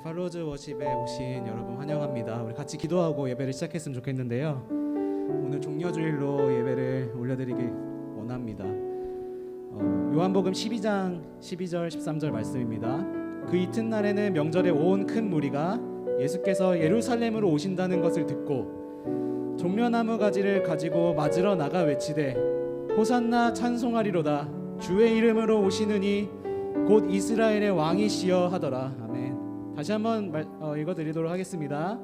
팔로우즈 워십에 오신 여러분 환영합니다. 우리 같이 기도하고 예배를 시작했으면 좋겠는데요. 오늘 종려주일로 예배를 올려드리길 원합니다. 요한복음 12장 12절 13절 말씀입니다. 그 이튿날에는 명절에 온 큰 무리가 예수께서 예루살렘으로 오신다는 것을 듣고 종려나무 가지를 가지고 맞으러 나가 외치되 호산나 찬송하리로다 주의 이름으로 오시느니 곧 이스라엘의 왕이시여 하더라. 아멘. 다시 한번 읽어드리도록 하겠습니다.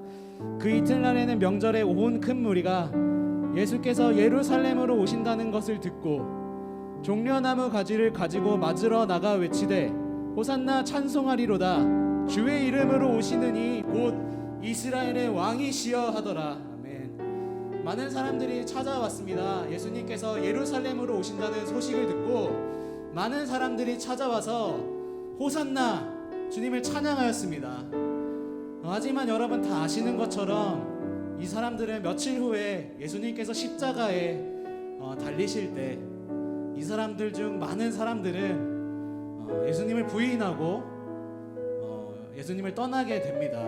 그 이튿날에는 명절에 온 큰 무리가 예수께서 예루살렘으로 오신다는 것을 듣고 종려나무 가지를 가지고 맞으러 나가 외치되 호산나 찬송하리로다 주의 이름으로 오시느니 곧 이스라엘의 왕이시여 하더라. 아멘. 많은 사람들이 찾아왔습니다. 예수님께서 예루살렘으로 오신다는 소식을 듣고 많은 사람들이 찾아와서 호산나 주님을 찬양하였습니다. 하지만 여러분 다 아시는 것처럼 이 사람들은 며칠 후에 예수님께서 십자가에 달리실 때 이 사람들 중 많은 사람들은 예수님을 부인하고 예수님을 떠나게 됩니다.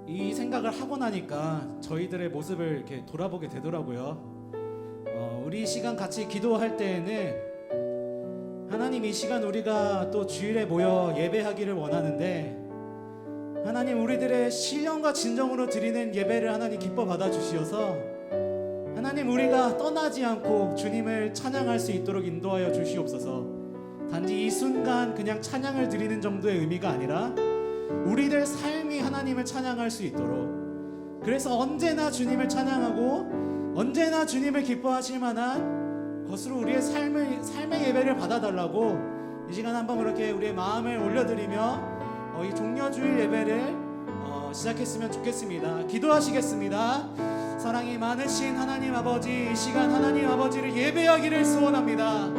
이 생각을 하고 나니까 저희들의 모습을 이렇게 돌아보게 되더라고요. 우리 시간 같이 기도할 때에는 하나님 이 시간 우리가 또 주일에 모여 예배하기를 원하는데 하나님 우리들의 신령과 진정으로 드리는 예배를 하나님 기뻐 받아주시어서 하나님 우리가 떠나지 않고 주님을 찬양할 수 있도록 인도하여 주시옵소서. 단지 이 순간 그냥 찬양을 드리는 정도의 의미가 아니라 우리들 삶이 하나님을 찬양할 수 있도록, 그래서 언제나 주님을 찬양하고 언제나 주님을 기뻐하실 만한 것으로 우리의 삶의 예배를 받아달라고 이 시간 한번 그렇게 우리의 마음을 올려드리며 이 종려주일 예배를 시작했으면 좋겠습니다. 기도하시겠습니다. 사랑이 많으신 하나님 아버지, 이 시간 하나님 아버지를 예배하기를 소원합니다.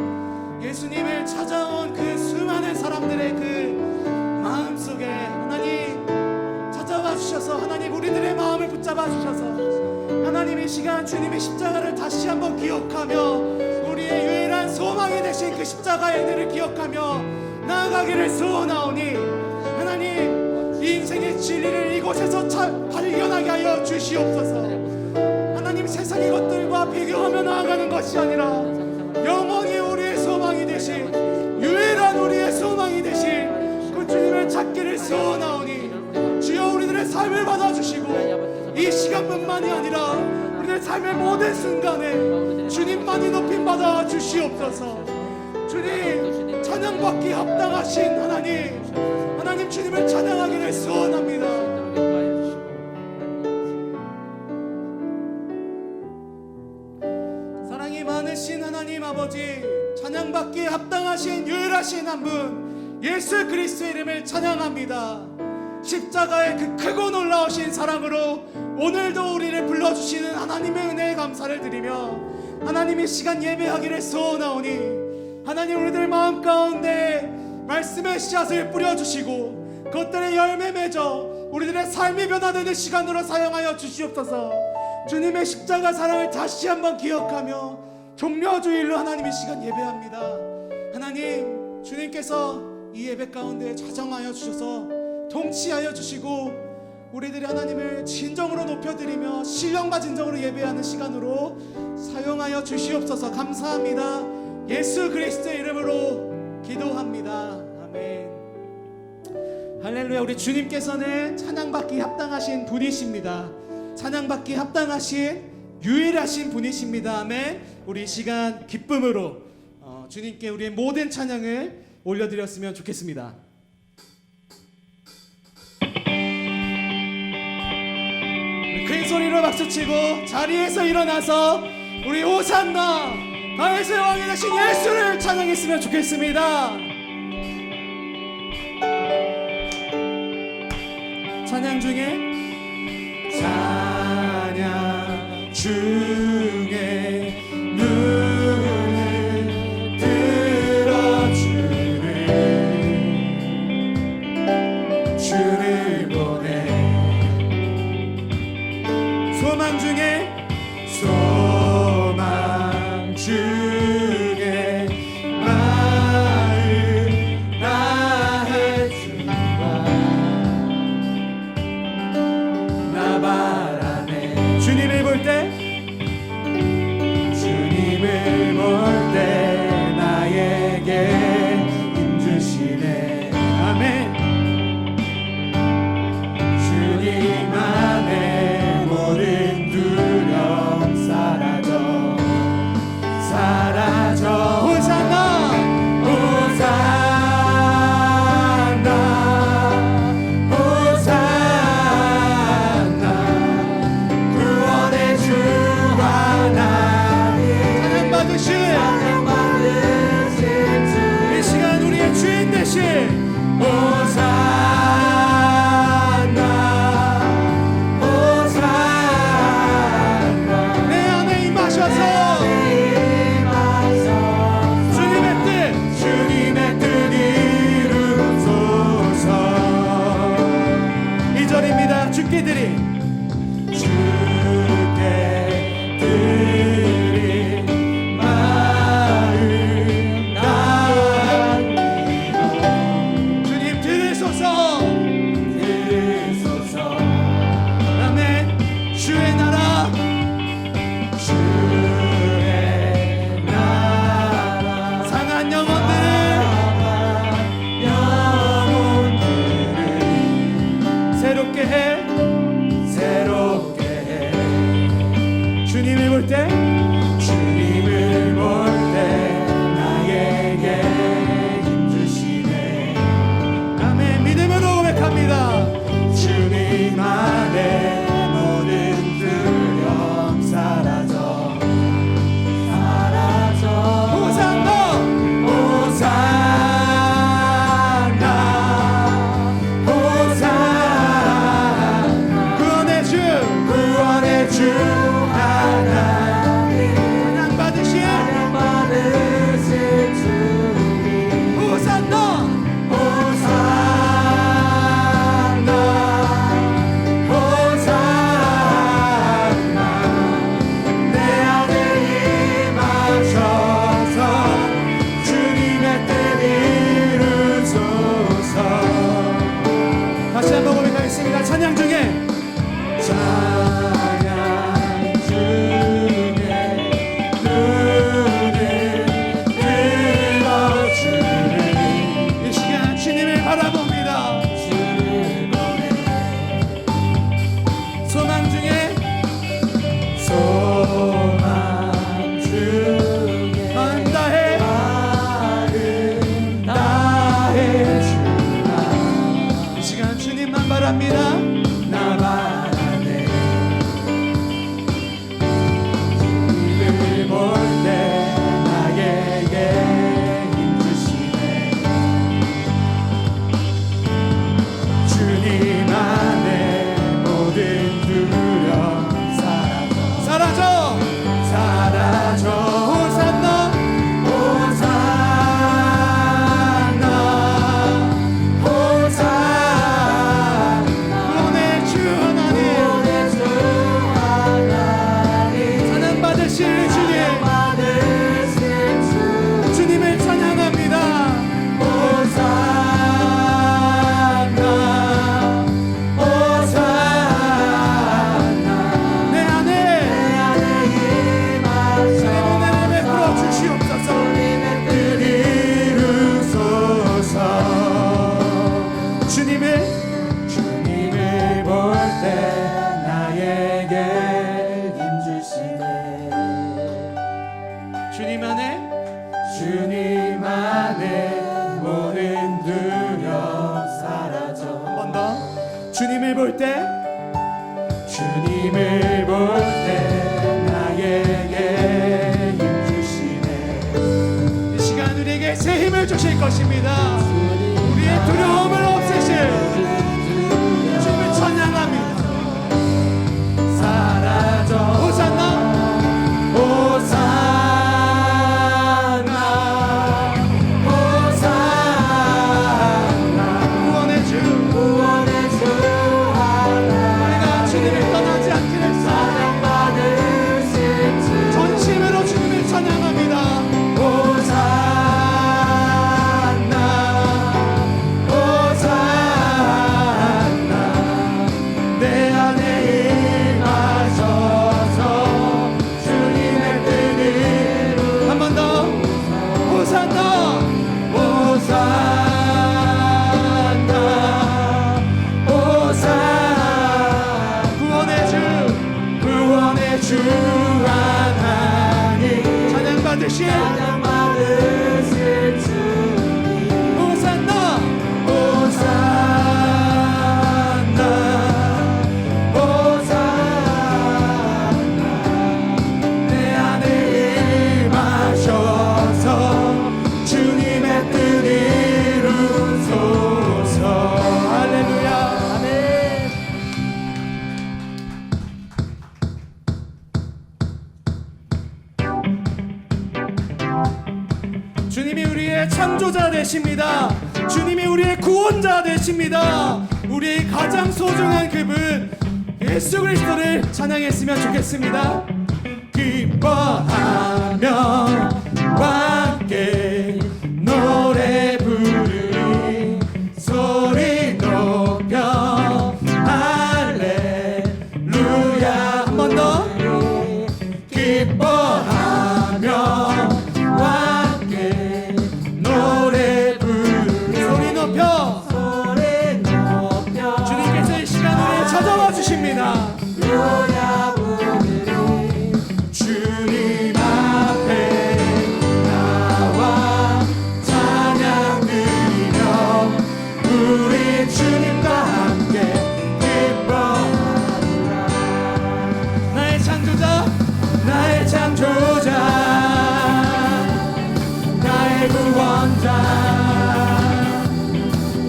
예수님을 찾아온 그 수많은 사람들의 그 마음속에 하나님 찾아와 주셔서 하나님 우리들의 마음을 붙잡아 주셔서 하나님 이 시간 주님의 십자가를 다시 한번 기억하며 우리의 유일한 소망이 되신 그 십자가의 은혜를 기억하며 나아가기를 소원하오니 하나님 이 인생의 진리를 이곳에서 발견하게 하여 주시옵소서. 하나님 세상의 것들과 비교하며 나아가는 것이 아니라 영원히 우리의 소망이 되신 유일한 우리의 소망이 되신 그 주님을 찾기를 소원하오니 주여 우리들의 삶을 받아주시고 이 시간뿐만이 아니라 우리들의 삶의 모든 순간에 주님만이 높임받아 주시옵소서. 주님 찬양받기 합당하신 하나님 주님을 찬양하기를 소원합니다. 사랑이 많으신 하나님 아버지, 찬양받기에 합당하신 유일하신 한 분 예수 그리스도의 이름을 찬양합니다. 십자가의 그 크고 놀라우신 사랑으로 오늘도 우리를 불러주시는 하나님의 은혜에 감사를 드리며 하나님의 시간 예배하기를 소원하오니 하나님 우리들 마음 가운데 말씀의 씨앗을 뿌려주시고 그것들의 열매 맺어 우리들의 삶이 변화되는 시간으로 사용하여 주시옵소서. 주님의 십자가 사랑을 다시 한번 기억하며 종려주일로 하나님의 시간 예배합니다. 하나님 주님께서 이 예배 가운데 자정하여 주셔서 통치하여 주시고 우리들이 하나님을 진정으로 높여드리며 신령과 진정으로 예배하는 시간으로 사용하여 주시옵소서. 감사합니다. 예수 그리스도의 이름으로 기도합니다. 아멘. 할렐루야. 우리 주님께서는 찬양받기 합당하신 분이십니다. 찬양받기 합당하신 유일하신 분이십니다. 아멘. 우리 이 시간 기쁨으로 주님께 우리의 모든 찬양을 올려드렸으면 좋겠습니다. 큰 소리로 박수치고 자리에서 일어나서 우리 호산나 다윗의 왕이 되신 예수를 찬양했으면 좋겠습니다. 찬양 중에 눈을 들어 주를 보내 소망 중에 마을 다해 받으신 호산나 호산나 내 안에 임하셔서 주님의 뜻 이루소서. 2절입니다. 주께 드린 마음 남기고 주님 들으소서. 들으소서. 아멘. 주의 나라 주의 나라 상한 영혼들을 영혼들을 새롭게 해. 새롭게 해. 주님을 볼 때 주님을 볼 때 나에게 힘주시네. 아멘. 믿음으로 고백합니다. 주님 안에 모든 두려움 사라져 사라져. 호산나 호산나 호산나 구원의 주 구원의 주 하나님 찬양 받으신 받으실 주님 호산나 호산나 호산나 내 안에 임하셔서 주님의 뜻 이루소서. 다시 한번 고백하겠습니다. 찬양 중에 찬양 중에 눈을 들어주는 이 시간 주님을 바라봅니다. 소망 중에 소망 중에 마음 다해 마음 다해 주나 이 시간 주님만 바랍니다. 나만 안에 주님을 볼 때 나에게 힘주시네. 주님 안에 모든 두려움 사라져 사라져 사라져. 호산나 호산나 호산나 구원의 주 하나님 구원의 주 하나님 찬양 받으실 주님 받으실 주 주님을 찬양합니다. 호산나 호산나 내 안에 임하셔 주님 은혜를 베풀어 주시옵소서. 주님의 뜻 이루소서. 주님을 주님을 볼 때 나에게 힘주시네. 주님 안에 주님 안에 모든 두려움 사라져. 한 번 더 주님을 볼 때 주님을 볼 때 나에게 힘주시네. 이 시간 우리에게 새 힘을 주실 것입니다. 우리의 두려움을 없애실 주님을 찬양합니다. 사라져. 호산나 호산나 호산나 구원의 주 구원의 주 우리가 하나님 주님을 떠나지 않기를 사랑받으실 주 전심으로 주님을 찬양합니다. 호산나 호산나 되십니다. 주님이 우리의 구원자 되십니다. 우리의 가장 소중한 그분 예수 그리스도를 찬양했으면 좋겠습니다. 기뻐하며 함께 노래 부르리 소리 높여 할렐루야. 한 번 더. 기뻐하며 함께 노래 부르리 소리 높여 주님께서 이 시간 우리를 찾아와 주십니다. 주님 앞에 나와 찬양 드리며 우리 주님과 함께 기뻐하리라. 나의 창조자 나의 창조자 나의 구원자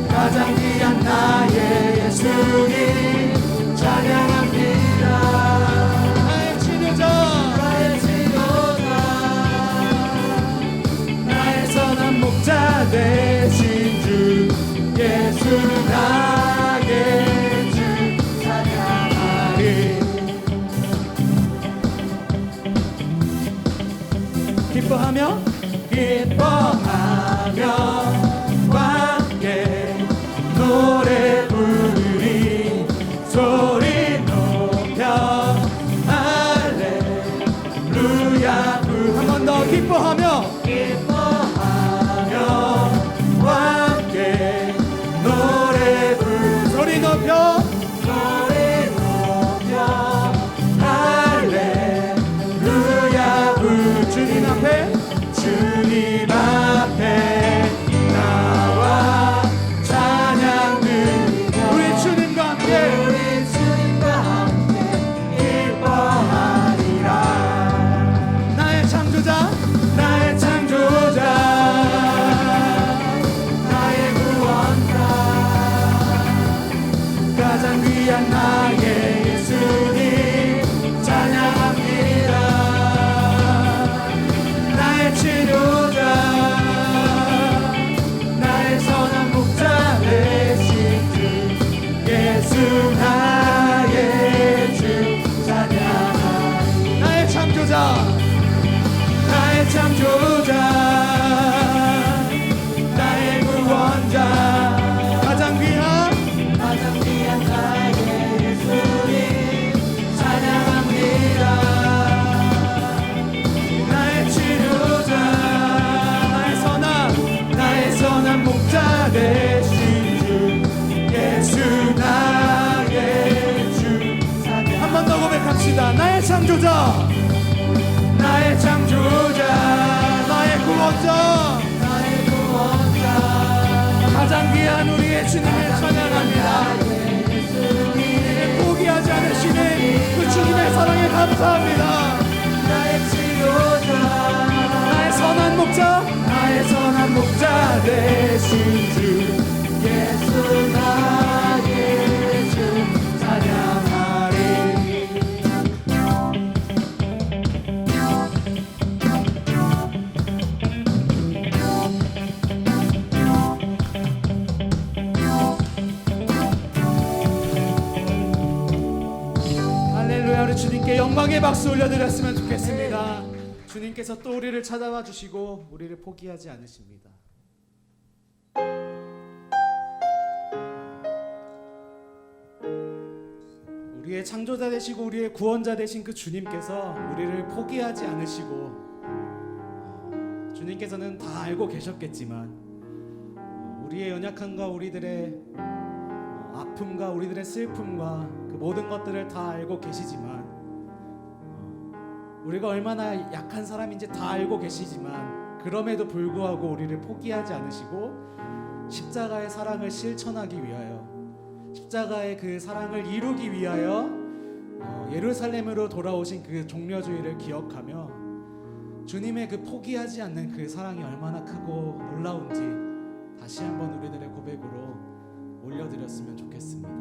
가장 귀한 나의 예수님 찬양합니다. 나의 치료자 나의 선한 목자 되신 주 예수 나의 주 찬양하리. 기뻐하며 함께 노래 부르리 소리 높여 할렐루야. 한 번 더. 기뻐하며 함께 노래 부르리 소리 높여 할렐루야. 주님 앞에 나와 찬양 드리며 우리 주님과 함께 기뻐하리라. 나의 창조자 나의 구원자 가장 귀한 나의 예수님 찬양합니다. 나의 치료자 나의 선한 목자 되신 주 예수 나의 주 찬양하리. 나의 창조자 나의 구원자 가장 귀한 나의 예수님 찬양합니다. 나의 치료자 나의 선한 목자 되신 주 예수 나의 주. 한 번 더 고백합시다. 나의 창조자 나의 구원자 가장 귀한 우리의 주님을 찬양합니다. 우리를 포기하지 않으시는 그 주님의 사랑에 감사합니다. 나의 치료자 나의 선한 목자 되신 주 예수 나의 주 찬양하리. 할렐루야. 우리 주님께 영광의 박수 올려드렸으면 좋겠습니다. 주님께서 또 우리를 찾아와 주시고 우리를 포기하지 않으십니다. 우리의 창조자 되시고 우리의 구원자 되신 그 주님께서 우리를 포기하지 않으시고 주님께서는 다 알고 계셨겠지만 우리의 연약함과 우리들의 아픔과 우리들의 슬픔과 그 모든 것들을 다 알고 계시지만 우리가 얼마나 약한 사람인지 다 알고 계시지만 그럼에도 불구하고 우리를 포기하지 않으시고 십자가의 사랑을 실천하기 위하여 십자가의 그 사랑을 이루기 위하여 예루살렘으로 돌아오신 그 종려주의를 기억하며 주님의 그 포기하지 않는 그 사랑이 얼마나 크고 놀라운지 다시 한번 우리들의 고백으로 올려드렸으면 좋겠습니다.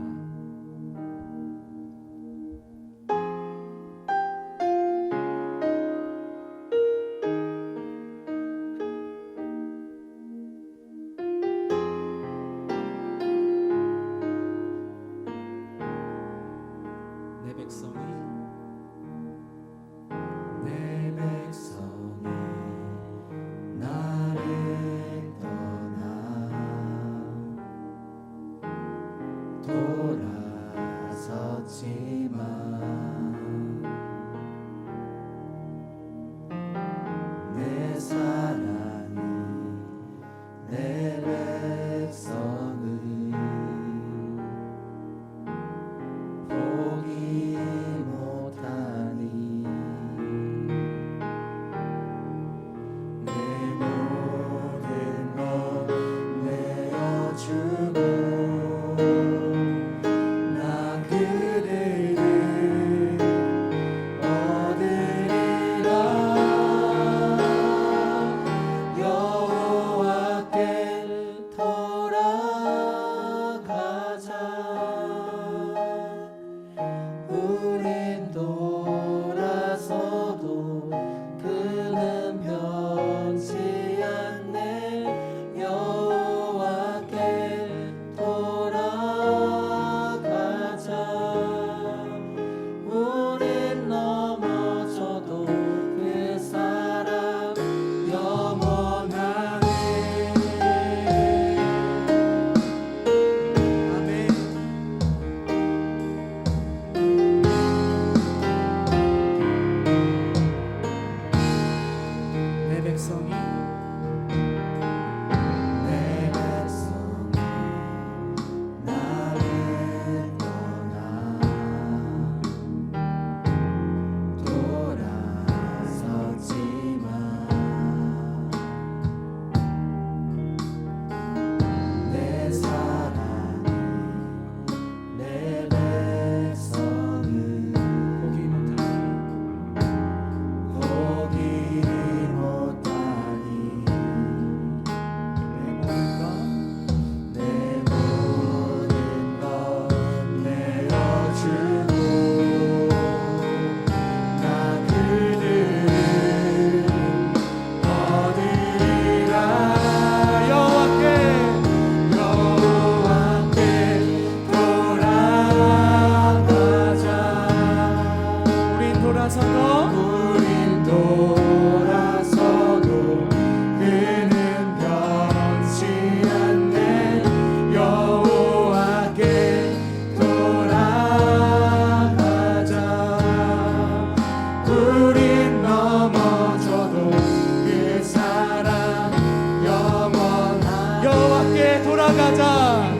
여호와께 돌아가자.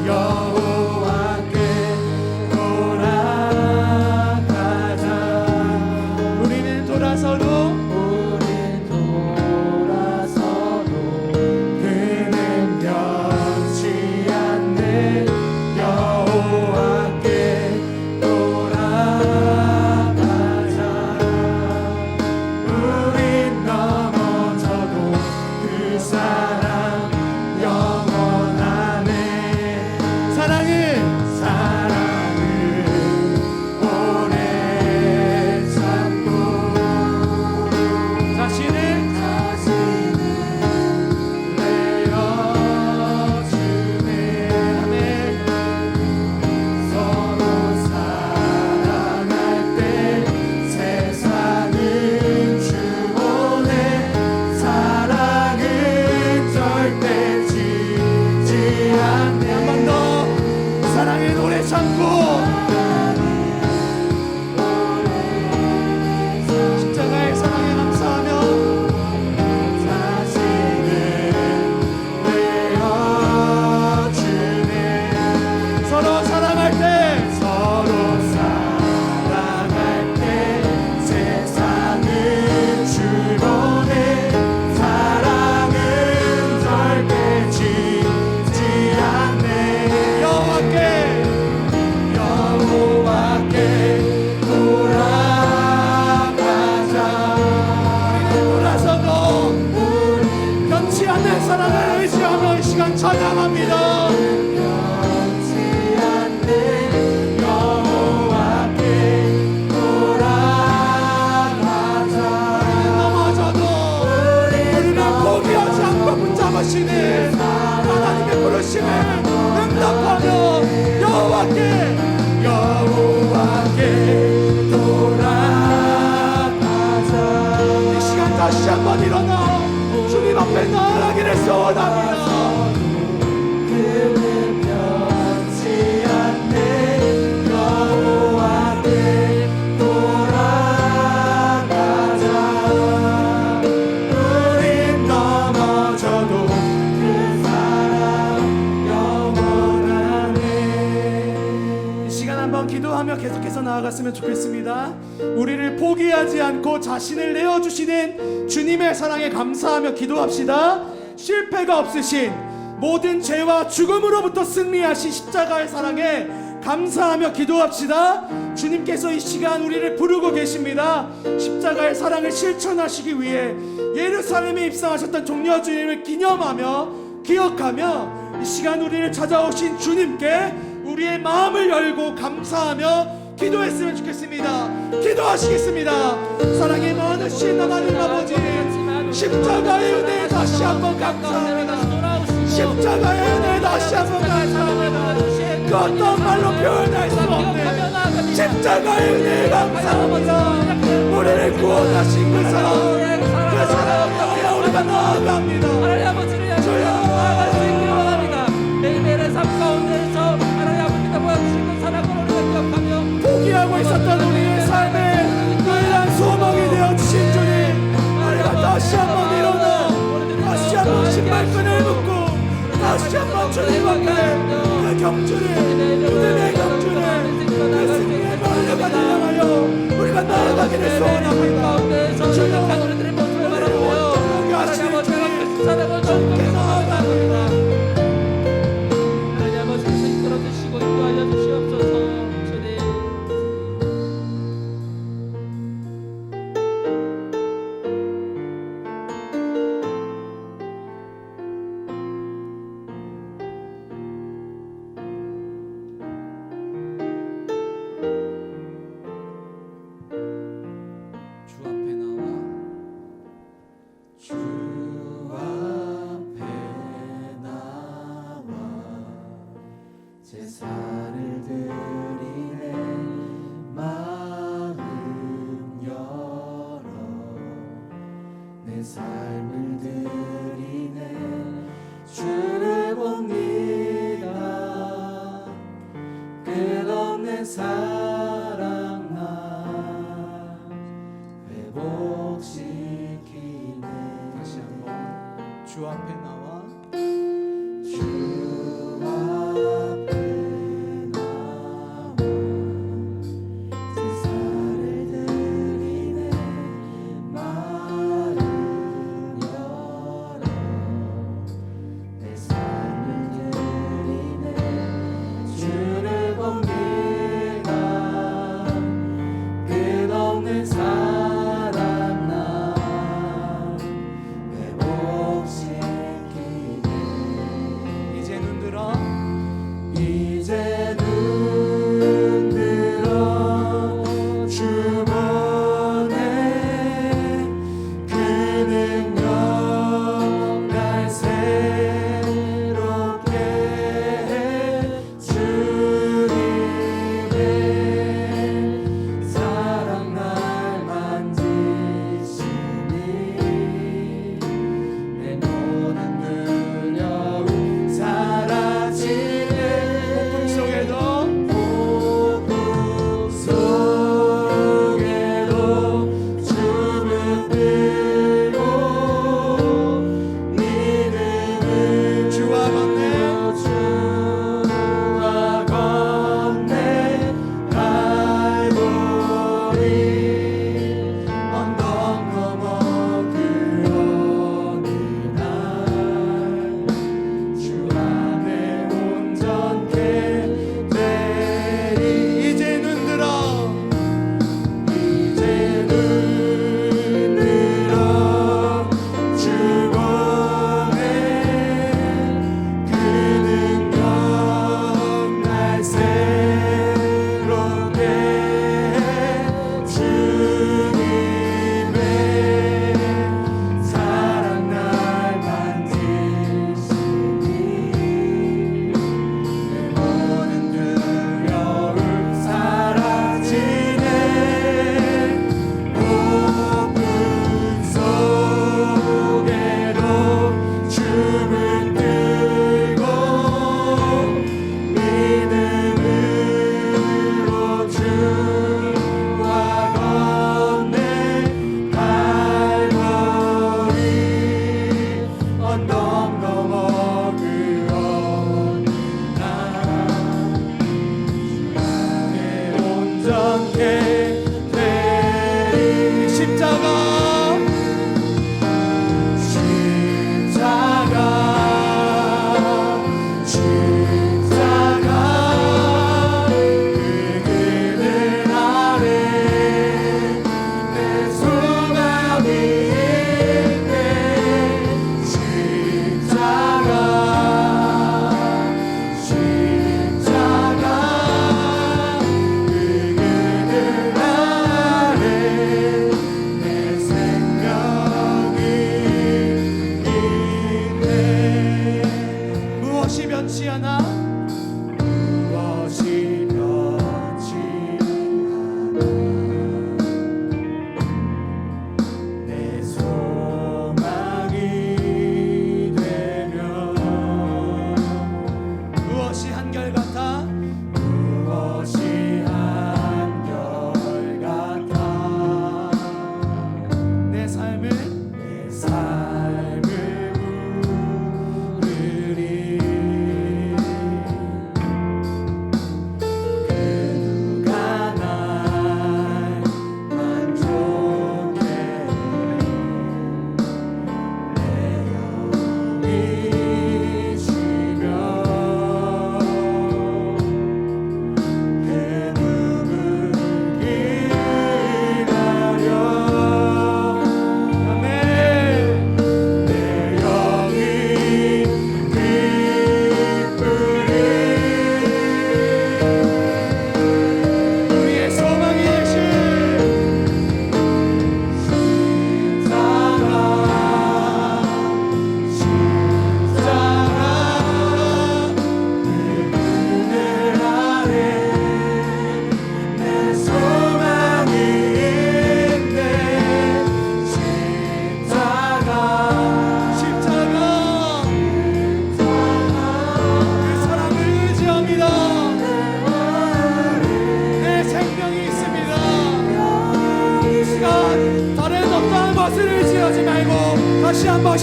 여호와께 돌아가자. 우리는 돌아서도 우린 돌아서도 그는 변치 않네. 여호와께 돌아가자. 우린 넘어져도 그 사랑 영원하네. 사랑은 오래 참고 자신을 내어주네. 아멘. 서로 사랑할 때 세상은 주오네. 사랑은 절대 지지 않네. 한 번 더 사랑의 노래 참고 십자가의 사랑에 감사하며 자신을 내어주네. 서로 사랑할 때 서로 사랑할 때 세상은 주보네. 사랑은 절대 지지 않네. 여호와께 돌아가자. 돌아서도 변치 않는 사랑을 의지하며 이 시간 찬양합니다. 변치 않네. 여호와께 돌아가자. 넘어져도 우리를 포기하지 않고 붙잡으시는 하나님의 부르심에 응답하며 여호와께 돌아가자. 이 시간 다시 한번 일어나 주님 앞에 나아가기를 소원합니다. 그는 변치 않네. 여호와께 돌아가자. 우린 넘어져도 그 사랑 영원하네. 이 시간 한번 기도하며 계속해서 나아갔으면 좋겠습니다. 우리를 포기하지 않고 자신을 내어주시는 주님의 사랑에 감사하며 기도합시다. 실패가 없으신 모든 죄와 죽음으로부터 승리하신 십자가의 사랑에 감사하며 기도합시다. 주님께서 이 시간 우리를 부르고 계십니다. 십자가의 사랑을 실천하시기 위해 예루살렘에 입성하셨던 종려 주님을 기념하며 기억하며 이 시간 우리를 찾아오신 주님께 우리의 마음을 열고 감사하며 기도했으면 좋겠습니다. 기도하시겠습니다. 사랑이 많으신 하나님 아버지, 십자가의 은혜에 다시 한번 감사합니다. 십자가의 은혜에 다시 한번 감사합니다. 그 어떤 말로 표현할 수 없는 십자가의 은혜에 감사합니다. 우리를 구원하신 그 사랑, 그 사랑을 향하여 우리가 나아갑니다. 하나님 아버지를 향해 나아갈 수 있기를 원합니다. 매일매일의 삶 가운데서 하나님 아버지가 보여주신 그 사랑을 우리가 기억하며 포기하고 있었던 우리의 삶에 유일한 소망이 되어주신 주님, 우리가 다시 한번 일어나 다시 한번 신발끈을 묶고 다시 한번 주님 앞에 그 경주를, 믿음의 경주를, 그 승리의 권력을 향하여 우리가 나아가기를 소원합니다. 주여, 우리들의 모습을 바라보며 온전하게 하나님 하시는 아버지가 주님, 그 사랑을 함께 나아갑니다. 하나님 아버지께서 이끌어 주시고 인도하여 주시옵소서. 주님 주 앞에 나와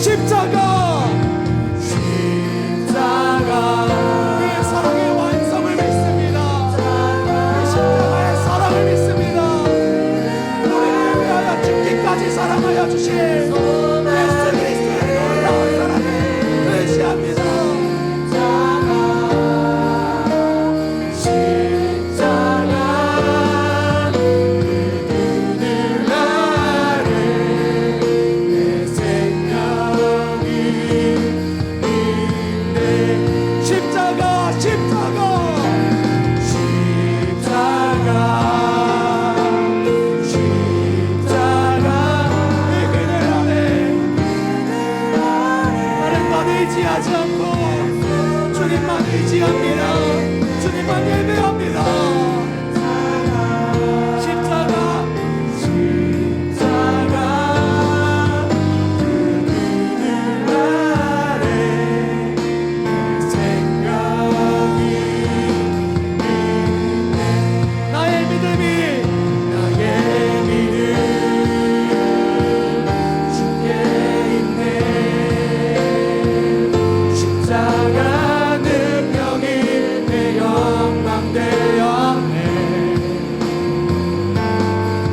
십자가 그 사랑의 완성을 믿습니다. 그 십자가의 사랑을 믿습니다. 우리를 위하여 죽기까지 사랑하여 주신 예수 그리스도의 놀라운 사랑을 의지합니다. 의지하지 않고 주님만 의지합니다. 주님만 예배합니다. 십자가 그늘 아래 생명이 있네. 나의 믿음 주께 있네. 십자가 능력이 내 영광 되었네.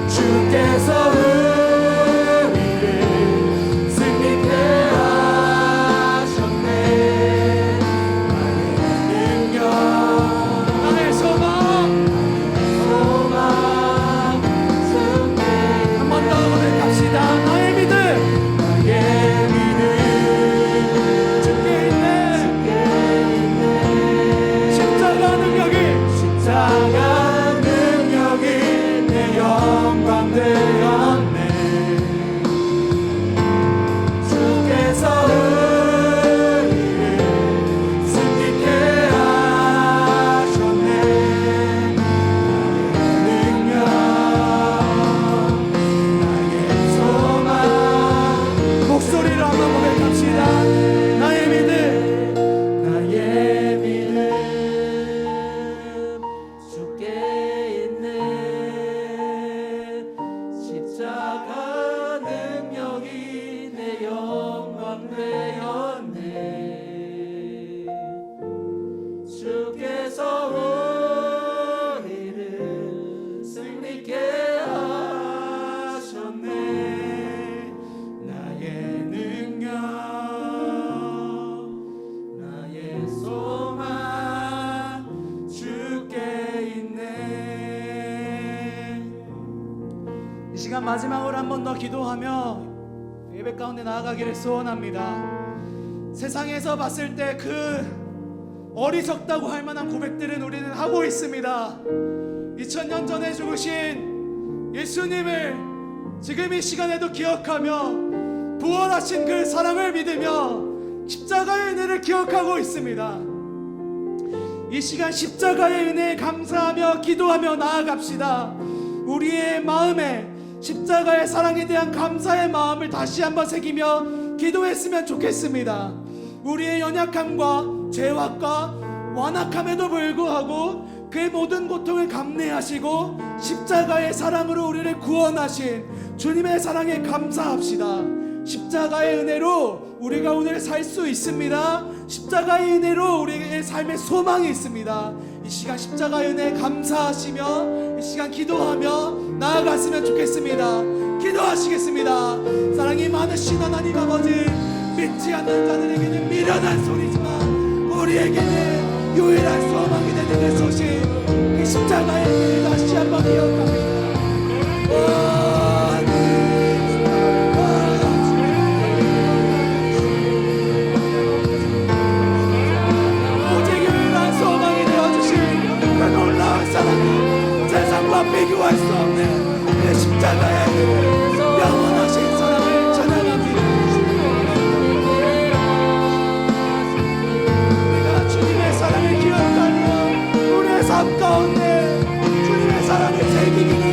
주께서 우리를 승리케 하셨네. 나의 능력 나의 소망 승리 한 번 더 고백합시다. 나의 믿음 십자가 능력이 내 영광 되었네. 주께서 우리를 승리케 하셨네. 나의 능력 나의 소망 목소리로 한번 고백합시다. 나의 믿음 나의 믿음 주께 있네. 십자가 능력이 내 영광 되었네. 주께서 우리를 승리케 하셨네. 나의 능력 나의 소망 주께 있네. 이 시간 마지막으로 한 번 더 기도하며 예배 가운데 나아가기를 소원합니다. 세상에서 봤을 때 그 어리석다고 할 만한 고백들은 우리는 하고 있습니다. 2000년 전에 죽으신 예수님을 지금 이 시간에도 기억하며 부활하신 그 사랑을 믿으며 십자가의 은혜를 기억하고 있습니다. 이 시간 십자가의 은혜에 감사하며 기도하며 나아갑시다. 우리의 마음에 십자가의 사랑에 대한 감사의 마음을 다시 한번 새기며 기도했으면 좋겠습니다. 우리의 연약함과 죄악과 완악함에도 불구하고 그 모든 고통을 감내하시고 십자가의 사랑으로 우리를 구원하신 주님의 사랑에 감사합시다. 십자가의 은혜로 우리가 오늘 살 수 있습니다. 십자가의 은혜로 우리의 삶의 소망이 있습니다. 이 시간 십자가의 은혜에 감사하시며 이 시간 기도하며 나아갔으면 좋겠습니다. 기도하시겠습니다. 사랑이 많으신 하나님 아버지, 믿지 않는 자들에게는 미련한 소리지만 우리에게는 유일한 소망이 되는 그 소식, 그 십자가의 은혜를 다시 한번 기억합니다. 세상과 비교할 수 없는 그 십자가의 그 영원하신 사랑을 찬양합니다. 우리가 주님의 사랑을 기억하며 우리의 삶 가운데 주님의 사랑을 새기기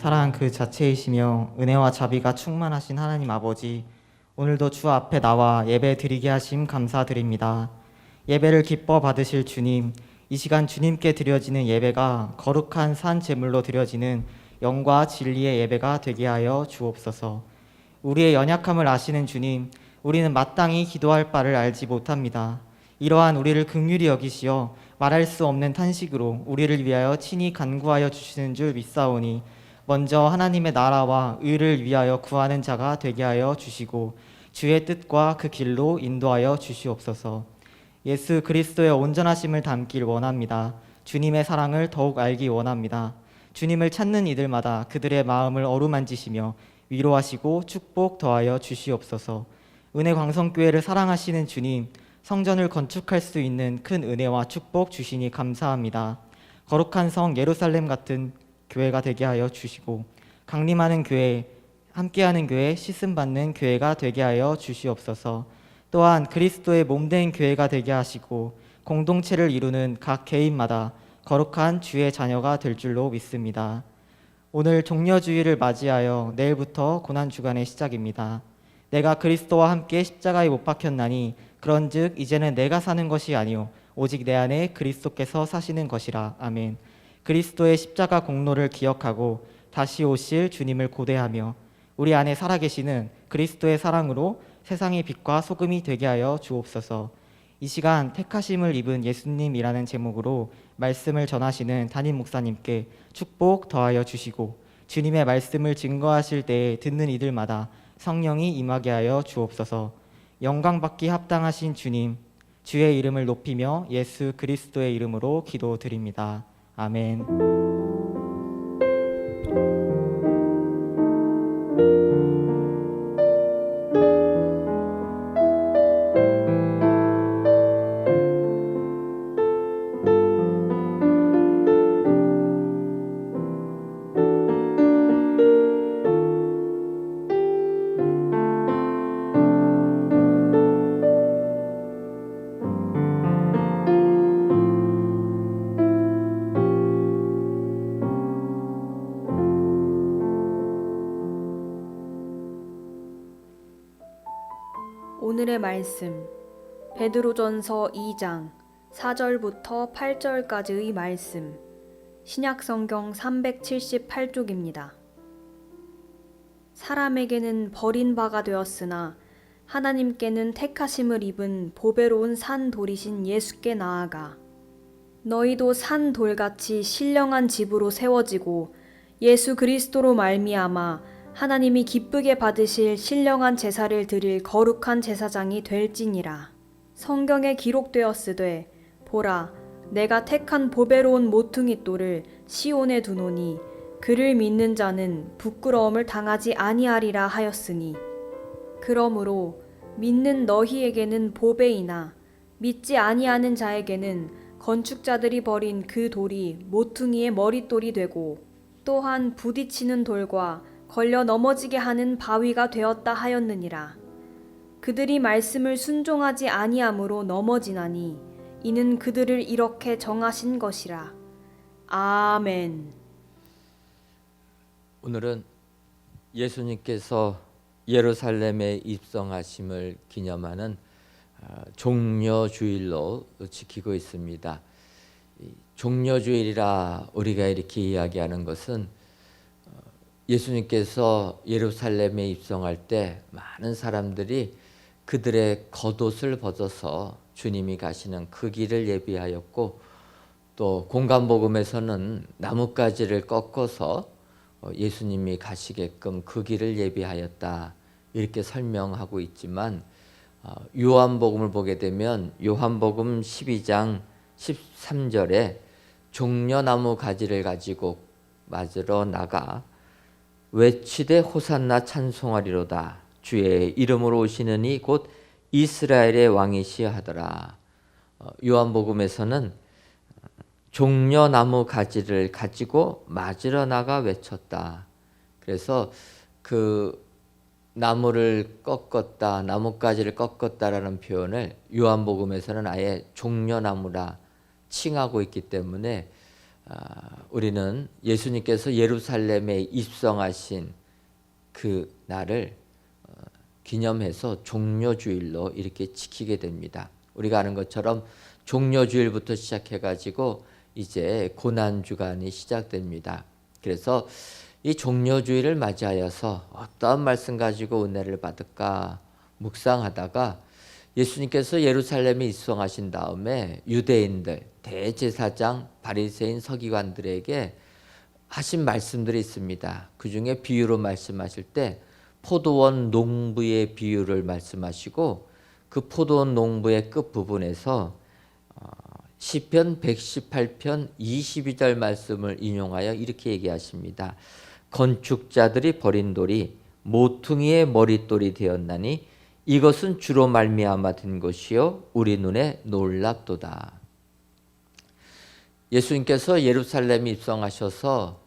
사랑 그 자체이시며 은혜와 자비가 충만하신 하나님 아버지, 오늘도 주 앞에 나와 예배 드리게 하심 감사드립니다. 예배를 기뻐 받으실 주님, 이 시간 주님께 드려지는 예배가 거룩한 산 제물로 드려지는 영과 진리의 예배가 되게 하여 주옵소서. 우리의 연약함을 아시는 주님, 우리는 마땅히 기도할 바를 알지 못합니다. 이러한 우리를 긍휼히 여기시어 말할 수 없는 탄식으로 우리를 위하여 친히 간구하여 주시는 줄 믿사오니, 먼저 하나님의 나라와 의를 위하여 구하는 자가 되게 하여 주시고 주의 뜻과 그 길로 인도하여 주시옵소서. 예수 그리스도의 온전하심을 담길 원합니다. 주님의 사랑을 더욱 알기 원합니다. 주님을 찾는 이들마다 그들의 마음을 어루만지시며 위로하시고 축복 더하여 주시옵소서. 은혜 광성교회를 사랑하시는 주님, 성전을 건축할 수 있는 큰 은혜와 축복 주시니 감사합니다. 거룩한 성 예루살렘 같은 교회가 되게 하여 주시고 강림하는 교회, 함께하는 교회, 씻음받는 교회가 되게 하여 주시옵소서. 또한 그리스도의 몸된 교회가 되게 하시고 공동체를 이루는 각 개인마다 거룩한 주의 자녀가 될 줄로 믿습니다. 오늘 종려주일을 맞이하여 내일부터 고난주간의 시작입니다. 내가 그리스도와 함께 십자가에 못 박혔나니 그런즉 이제는 내가 사는 것이 아니요 오직 내 안에 그리스도께서 사시는 것이라. 아멘. 그리스도의 십자가 공로를 기억하고 다시 오실 주님을 고대하며 우리 안에 살아계시는 그리스도의 사랑으로 세상의 빛과 소금이 되게 하여 주옵소서. 이 시간 택하심을 입은 예수님이라는 제목으로 말씀을 전하시는 담임 목사님께 축복 더하여 주시고 주님의 말씀을 증거하실 때에 듣는 이들마다 성령이 임하게 하여 주옵소서. 영광받기 합당하신 주님, 주의 이름을 높이며 예수 그리스도의 이름으로 기도드립니다. 아멘. 오늘의 말씀 베드로전서 2장 4절부터 8절까지의 말씀, 신약성경 378쪽입니다. 사람에게는 버린 바가 되었으나 하나님께는 택하심을 입은 보배로운 산 돌이신 예수께 나아가 너희도 산 돌같이 신령한 집으로 세워지고 예수 그리스도로 말미암아 하나님이 기쁘게 받으실 신령한 제사를 드릴 거룩한 제사장이 될지니라. 성경에 기록되었으되 보라, 내가 택한 보배로운 모퉁이 돌을 시온에 두노니 그를 믿는 자는 부끄러움을 당하지 아니하리라 하였으니, 그러므로 믿는 너희에게는 보배이나 믿지 아니하는 자에게는 건축자들이 버린 그 돌이 모퉁이의 머릿돌이 되고 또한 부딪히는 돌과 걸려 넘어지게 하는 바위가 되었다 하였느니라. 그들이 말씀을 순종하지 아니함으로 넘어지나니 이는 그들을 이렇게 정하신 것이라. 아멘. 오늘은 예수님께서 예루살렘에 입성하심을 기념하는 종려주일로 지키고 있습니다. 종려주일이라 우리가 이렇게 이야기하는 것은 예수님께서 예루살렘에 입성할 때 많은 사람들이 그들의 겉옷을 벗어서 주님이 가시는 그 길을 예비하였고, 또 공간복음에서는 나뭇가지를 꺾어서 예수님이 가시게끔 그 길을 예비하였다 이렇게 설명하고 있지만, 요한복음을 보게 되면 요한복음 12장 13절에 종려나무 가지를 가지고 맞으러 나가 외치되 호산나 찬송하리로다. 주의 이름으로 오시는 이 곧 이스라엘의 왕이시여 하더라. 요한복음에서는 종려나무 가지를 가지고 맞으러 나가 외쳤다. 그래서 그 나무를 꺾었다, 나뭇가지를 꺾었다라는 표현을 요한복음에서는 아예 종려나무라 칭하고 있기 때문에 우리는 예수님께서 예루살렘에 입성하신 그 날을 기념해서 종려주일로 이렇게 지키게 됩니다. 우리가 아는 것처럼 종려주일부터 시작해가지고 이제 고난주간이 시작됩니다. 그래서 이 종려주일을 맞이하여서 어떤 말씀 가지고 은혜를 받을까 묵상하다가 예수님께서 예루살렘에 입성하신 다음에 유대인들, 대제사장, 바리새인, 서기관들에게 하신 말씀들이 있습니다. 그 중에 비유로 말씀하실 때 포도원 농부의 비유를 말씀하시고 그 포도원 농부의 끝부분에서 시편 118편 22절 말씀을 인용하여 이렇게 얘기하십니다. 건축자들이 버린 돌이 모퉁이의 머릿돌이 되었나니 이것은 주로 말미암아 된 것이요 우리 눈에 놀랍도다. 예수님께서 예루살렘에 입성하셔서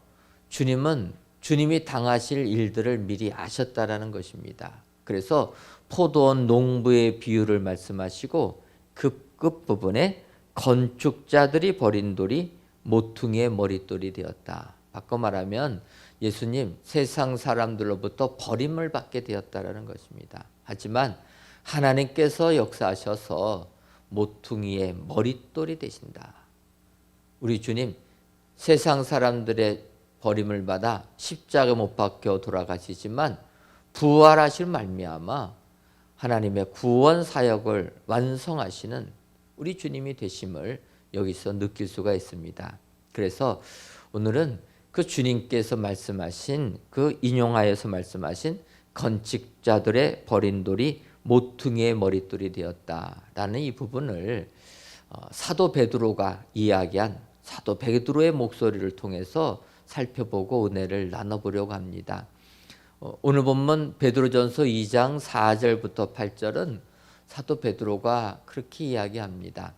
주님이 당하실 일들을 미리 아셨다라는 것입니다. 그래서 포도원 농부의 비유를 말씀하시고 그 끝부분에 건축자들이 버린 돌이 모퉁이의 머릿돌이 되었다. 바꿔 말하면 예수님 세상 사람들로부터 버림을 받게 되었다라는 것입니다. 하지만 하나님께서 역사하셔서 모퉁이의 머릿돌이 되신다. 우리 주님 세상 사람들의 버림을 받아 십자가 못 박혀 돌아가시지만 부활하실 말미암아 하나님의 구원 사역을 완성하시는 우리 주님이 되심을 여기서 느낄 수가 있습니다. 그래서 오늘은 그 주님께서 말씀하신 그 인용하여서 말씀하신 건축자들의 버린 돌이 모퉁이의 머릿돌이 되었다라는 이 부분을 사도 베드로가 이야기한 사도 베드로의 목소리를 통해서 살펴보고 은혜를 나눠보려고 합니다. 오늘 본문 베드로전서 2장 4절부터 8절은 사도 베드로가 그렇게 이야기합니다.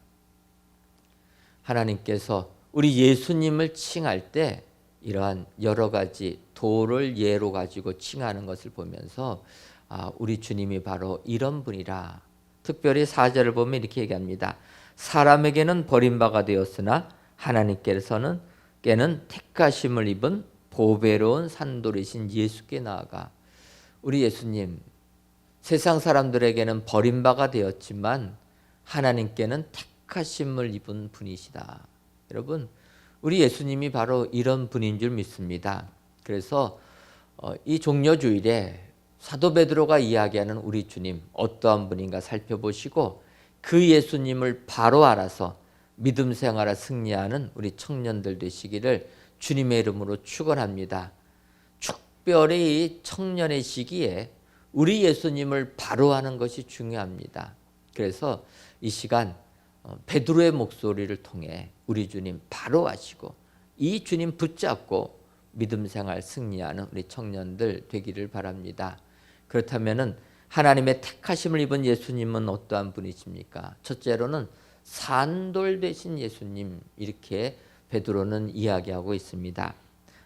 하나님께서 우리 예수님을 칭할 때 이러한 여러 가지 도를 예로 가지고 칭하는 것을 보면서 우리 주님이 바로 이런 분이라. 특별히 4절을 보면 이렇게 얘기합니다. 사람에게는 버림바가 되었으나 하나님께서는 깨는 택하심을 입은 보배로운 산돌이신 예수께 나아가. 우리 예수님 세상 사람들에게는 버림바가 되었지만 하나님께는 택하심을 입은 분이시다. 여러분 우리 예수님이 바로 이런 분인 줄 믿습니다. 그래서 이 종려주일에 사도 베드로가 이야기하는 우리 주님 어떠한 분인가 살펴보시고 그 예수님을 바로 알아서 믿음 생활을 승리하는 우리 청년들 되시기를 주님의 이름으로 축원합니다. 특별히 이 청년의 시기에 우리 예수님을 바로 하는 것이 중요합니다. 그래서 이 시간 베드로의 목소리를 통해 우리 주님 바로 하시고 이 주님 붙잡고 믿음 생활 승리하는 우리 청년들 되기를 바랍니다. 그렇다면은 하나님의 택하심을 입은 예수님은 어떠한 분이십니까? 첫째로는 산돌 되신 예수님, 이렇게 베드로는 이야기하고 있습니다.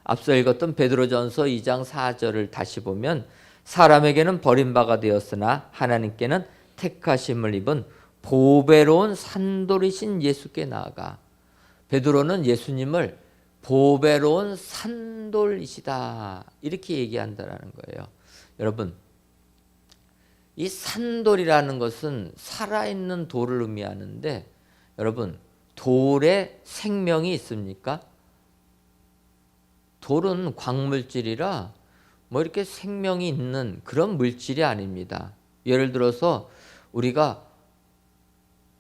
앞서 읽었던 베드로전서 2장 4절을 다시 보면 사람에게는 버림바가 되었으나 하나님께는 택하심을 입은 보배로운 산돌이신 예수께 나아가. 베드로는 예수님을 보배로운 산돌이시다 이렇게 얘기한다는 거예요. 여러분 이 산돌이라는 것은 살아있는 돌을 의미하는데 여러분 돌에 생명이 있습니까? 돌은 광물질이라 뭐 이렇게 생명이 있는 그런 물질이 아닙니다. 예를 들어서 우리가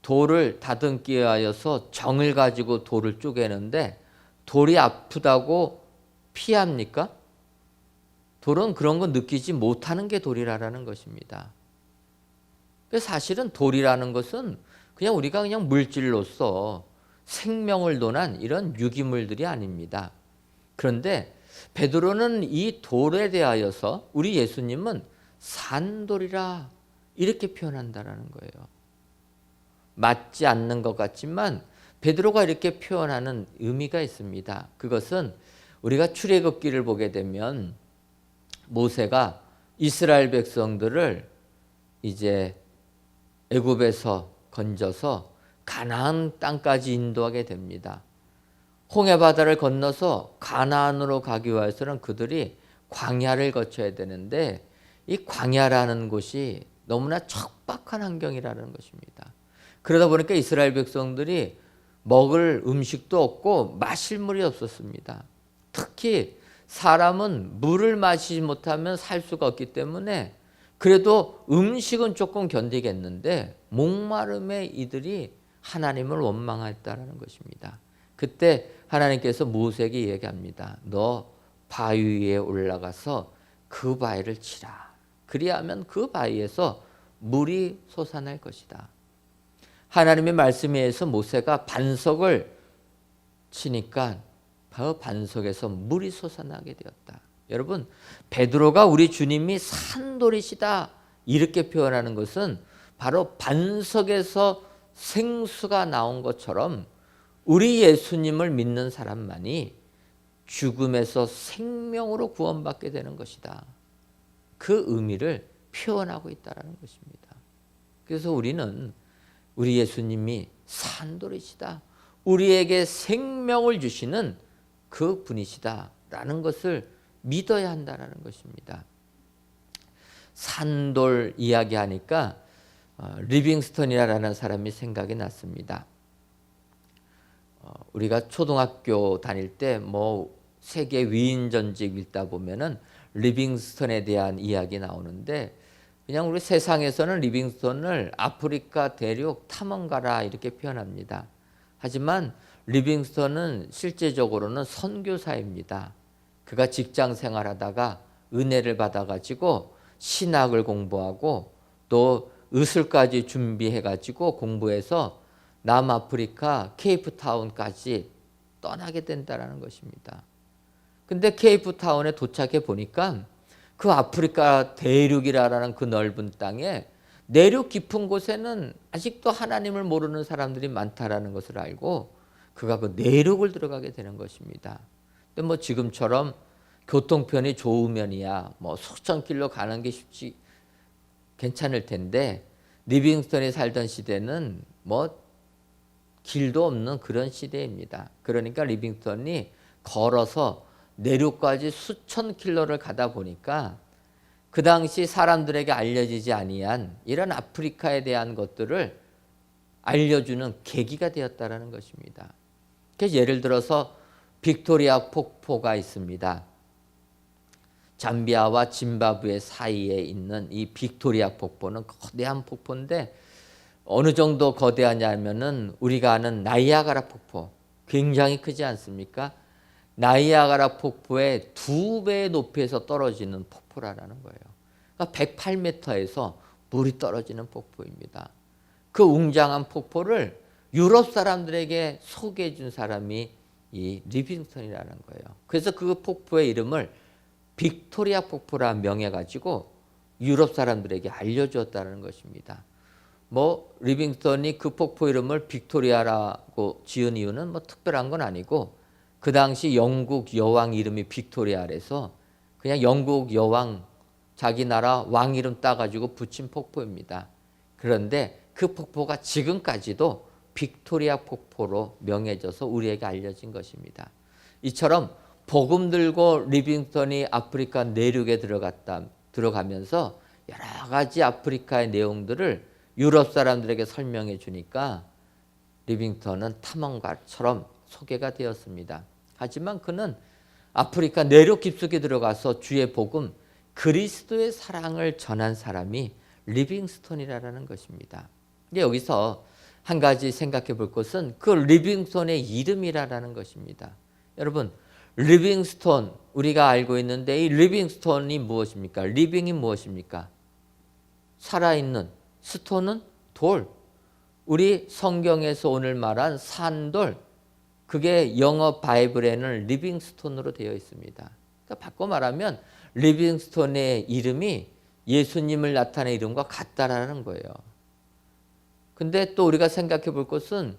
돌을 다듬기 위하여서 정을 가지고 돌을 쪼개는데 돌이 아프다고 피합니까? 돌은 그런 거 느끼지 못하는 게 돌이라는 것입니다. 사실은 돌이라는 것은 그냥 우리가 그냥 물질로서 생명을 논한 이런 유기물들이 아닙니다. 그런데 베드로는 이 돌에 대하여서 우리 예수님은 산돌이라 이렇게 표현한다는 거예요. 맞지 않는 것 같지만 베드로가 이렇게 표현하는 의미가 있습니다. 그것은 우리가 출애굽기를 보게 되면 모세가 이스라엘 백성들을 이제 애굽에서 건져서 가나안 땅까지 인도하게 됩니다. 홍해 바다를 건너서 가나안으로 가기 위해서는 그들이 광야를 거쳐야 되는데 이 광야라는 곳이 너무나 척박한 환경이라는 것입니다. 그러다 보니까 이스라엘 백성들이 먹을 음식도 없고 마실 물이 없었습니다. 특히 사람은 물을 마시지 못하면 살 수가 없기 때문에 그래도 음식은 조금 견디겠는데 목마름에 이들이 하나님을 원망했다는 것입니다. 그때 하나님께서 모세에게 얘기합니다. 너 바위 위에 올라가서 그 바위를 치라. 그리하면 그 바위에서 물이 솟아날 것이다. 하나님의 말씀에 의해서 모세가 반석을 치니까 바로 반석에서 물이 솟아나게 되었다. 여러분, 베드로가 우리 주님이 산돌이시다 이렇게 표현하는 것은 바로 반석에서 생수가 나온 것처럼 우리 예수님을 믿는 사람만이 죽음에서 생명으로 구원받게 되는 것이다. 그 의미를 표현하고 있다는 것입니다. 그래서 우리는 우리 예수님이 산돌이시다, 우리에게 생명을 주시는 그 분이시다라는 것을 믿어야 한다는 것입니다. 산돌 이야기하니까 리빙스턴이라는 사람이 생각이 났습니다. 우리가 초등학교 다닐 때 뭐 세계 위인 전직 읽다 보면은 리빙스턴에 대한 이야기 나오는데 그냥 우리 세상에서는 리빙스턴을 아프리카 대륙 탐험가라 이렇게 표현합니다. 하지만 리빙스턴은 실제적으로는 선교사입니다. 그가 직장 생활하다가 은혜를 받아가지고 신학을 공부하고 또 의술까지 준비해가지고 공부해서 남아프리카 케이프타운까지 떠나게 된다는 것입니다. 근데 케이프타운에 도착해 보니까 그 아프리카 대륙이라는 그 넓은 땅에 내륙 깊은 곳에는 아직도 하나님을 모르는 사람들이 많다라는 것을 알고 그가 그 내륙을 들어가게 되는 것입니다. 근데 뭐 지금처럼 교통편이 좋으면이야 뭐 수천 킬로 가는 게 쉽지 괜찮을 텐데 리빙스턴이 살던 시대는 뭐 길도 없는 그런 시대입니다. 그러니까 리빙스턴이 걸어서 내륙까지 수천 킬로를 가다 보니까 그 당시 사람들에게 알려지지 아니한 이런 아프리카에 대한 것들을 알려주는 계기가 되었다는 것입니다. 그래서 예를 들어서 빅토리아 폭포가 있습니다. 잠비아와 짐바브웨 사이에 있는 이 빅토리아 폭포는 거대한 폭포인데 어느 정도 거대하냐면은 우리가 아는 나이아가라 폭포 굉장히 크지 않습니까? 나이아가라 폭포의 2배의 높이에서 떨어지는 폭포라는 거예요. 그러니까 108m에서 물이 떨어지는 폭포입니다. 그 웅장한 폭포를 유럽 사람들에게 소개해 준 사람이 이 리빙스턴이라는 거예요. 그래서 그 폭포의 이름을 빅토리아 폭포라 명해가지고 유럽 사람들에게 알려주었다는 것입니다. 뭐 리빙스턴이 그 폭포 이름을 빅토리아라고 지은 이유는 뭐 특별한 건 아니고 그 당시 영국 여왕 이름이 빅토리아라서 그냥 영국 여왕 자기 나라 왕 이름 따가지고 붙인 폭포입니다. 그런데 그 폭포가 지금까지도 빅토리아 폭포로 명해져서 우리에게 알려진 것입니다. 이처럼 복음 들고 리빙스턴이 아프리카 내륙에 들어가면서 여러 가지 아프리카의 내용들을 유럽 사람들에게 설명해 주니까 리빙스턴은 탐험가처럼 소개가 되었습니다. 하지만 그는 아프리카 내륙 깊숙이 들어가서 주의 복음, 그리스도의 사랑을 전한 사람이 리빙스턴이라는 것입니다. 근데 여기서 한 가지 생각해 볼 것은 그 리빙스턴의 이름이라는 것입니다. 여러분, 리빙스턴 우리가 알고 있는데 이 리빙스턴이 무엇입니까? 리빙이 무엇입니까? 살아있는, 스톤은 돌. 우리 성경에서 오늘 말한 산돌, 그게 영어 바이블에는 리빙스톤으로 되어 있습니다. 그러니까 바꿔 말하면 리빙스톤의 이름이 예수님을 나타낸 이름과 같다라는 거예요. 근데 또 우리가 생각해 볼 것은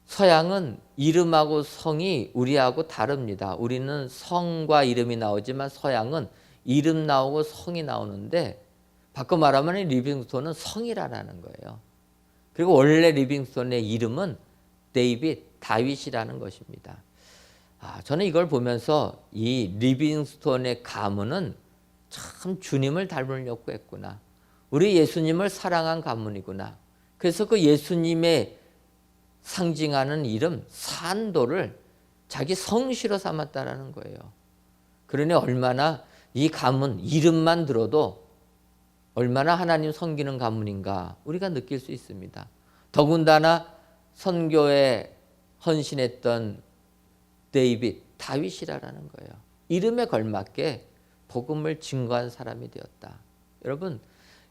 서양은 이름하고 성이 우리하고 다릅니다. 우리는 성과 이름이 나오지만 서양은 이름 나오고 성이 나오는데 바꿔 말하면 리빙스톤은 성이라는 거예요. 그리고 원래 리빙스톤의 이름은 데이빗 다윗이라는 것입니다. 저는 이걸 보면서 이 리빙스톤의 가문은 참 주님을 닮으려고 했구나. 우리 예수님을 사랑한 가문이구나. 그래서 그 예수님의 상징하는 이름 산도를 자기 성시로 삼았다라는 거예요. 그러니 얼마나 이 가문 이름만 들어도 얼마나 하나님 섬기는 가문인가 우리가 느낄 수 있습니다. 더군다나 선교에 헌신했던 다윗이라는 거예요. 이름에 걸맞게 복음을 증거한 사람이 되었다. 여러분,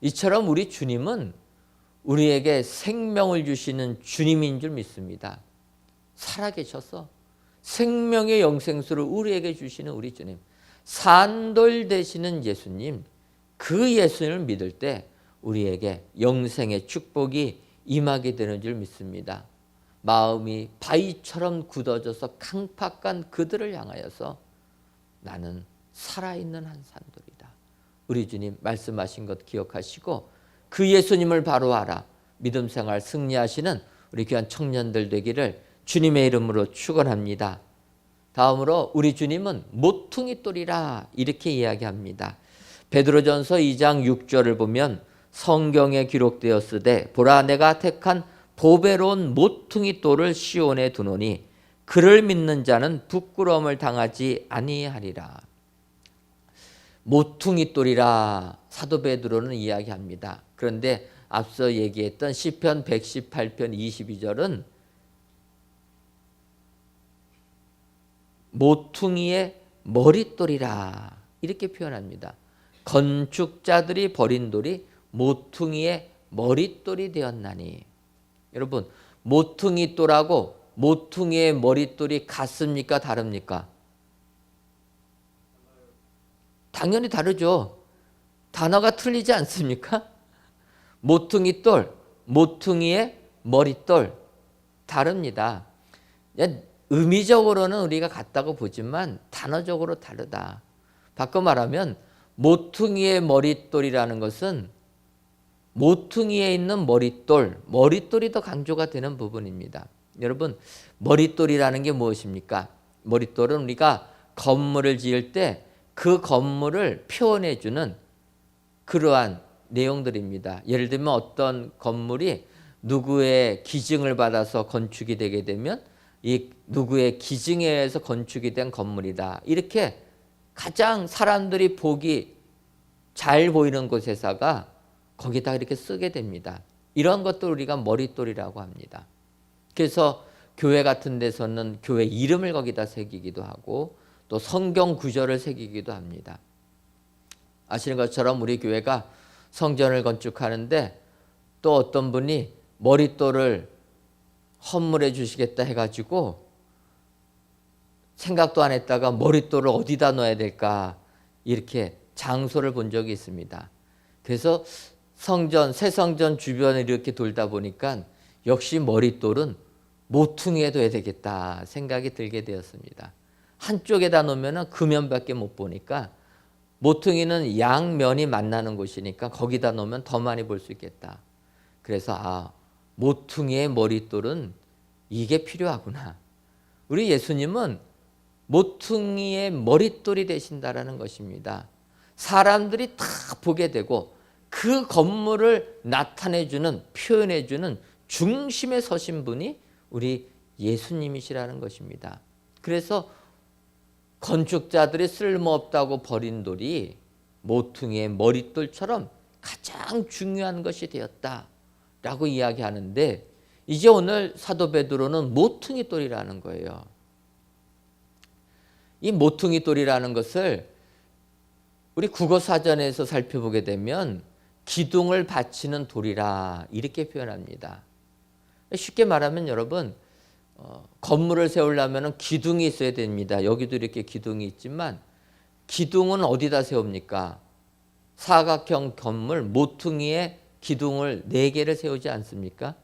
이처럼 우리 주님은 우리에게 생명을 주시는 주님인 줄 믿습니다. 살아계셔서 생명의 영생수를 우리에게 주시는 우리 주님, 산돌 되시는 예수님, 그 예수님을 믿을 때 우리에게 영생의 축복이 임하게 되는 줄 믿습니다. 마음이 바위처럼 굳어져서 강팍한 그들을 향하여서 나는 살아있는 한 산돌이다. 우리 주님 말씀하신 것 기억하시고 그 예수님을 바로 알아 믿음 생활 승리하시는 우리 귀한 청년들 되기를 주님의 이름으로 축원합니다. 다음으로 우리 주님은 모퉁이 돌이라 이렇게 이야기합니다. 베드로전서 2장 6절을 보면 성경에 기록되었으되 보라 내가 택한 보배로운 모퉁이 돌을 시온에 두노니 그를 믿는 자는 부끄러움을 당하지 아니하리라. 모퉁이 돌이라 사도 베드로는 이야기합니다. 그런데 앞서 얘기했던 시편 118편 22절은 모퉁이의 머릿돌이라 이렇게 표현합니다. 건축자들이 버린 돌이 모퉁이의 머릿돌이 되었나니. 여러분, 모퉁이 돌하고 모퉁이의 머릿돌이 같습니까? 다릅니까? 당연히 다르죠. 단어가 틀리지 않습니까? 모퉁이 돌, 모퉁이의 머릿돌 다릅니다. 의미적으로는 우리가 같다고 보지만 단어적으로 다르다. 바꿔 말하면 모퉁이의 머릿돌이라는 것은 모퉁이에 있는 머릿돌이 더 강조가 되는 부분입니다. 여러분, 머릿돌이라는 게 무엇입니까? 머릿돌은 우리가 건물을 지을 때 그 건물을 표현해 주는 그러한 내용들입니다. 예를 들면 어떤 건물이 누구의 기증을 받아서 건축이 되게 되면 이 누구의 기증에 의해서 건축이 된 건물이다. 이렇게 가장 사람들이 보기 잘 보이는 곳에다가 거기다 이렇게 쓰게 됩니다. 이런 것도 우리가 머릿돌이라고 합니다. 그래서 교회 같은 데서는 교회 이름을 거기다 새기기도 하고 또 성경 구절을 새기기도 합니다. 아시는 것처럼 우리 교회가 성전을 건축하는데 또 어떤 분이 머릿돌을 헌물해 주시겠다 해가지고 생각도 안 했다가 머릿돌을 어디다 넣어야 될까 이렇게 장소를 본 적이 있습니다. 그래서 새 성전 주변을 이렇게 돌다 보니까 역시 머릿돌은 모퉁이에 둬야 되겠다 생각이 들게 되었습니다. 한쪽에다 놓으면 그면밖에 못 보니까 모퉁이는 양면이 만나는 곳이니까 거기다 놓으면 더 많이 볼 수 있겠다. 그래서 모퉁이의 머릿돌은 이게 필요하구나. 우리 예수님은 모퉁이의 머릿돌이 되신다라는 것입니다. 사람들이 다 보게 되고 그 건물을 나타내주는 표현해주는 중심에 서신 분이 우리 예수님이시라는 것입니다. 그래서 건축자들이 쓸모없다고 버린 돌이 모퉁이의 머릿돌처럼 가장 중요한 것이 되었다라고 이야기하는데 이제 오늘 사도 베드로는 모퉁이 돌이라는 거예요. 이 모퉁이 돌이라는 것을 우리 국어사전에서 살펴보게 되면 기둥을 받치는 돌이라 이렇게 표현합니다. 쉽게 말하면 여러분 건물을 세우려면 기둥이 있어야 됩니다. 여기도 이렇게 기둥이 있지만 기둥은 어디다 세웁니까? 사각형 건물 모퉁이에 기둥을 4개를 세우지 않습니까?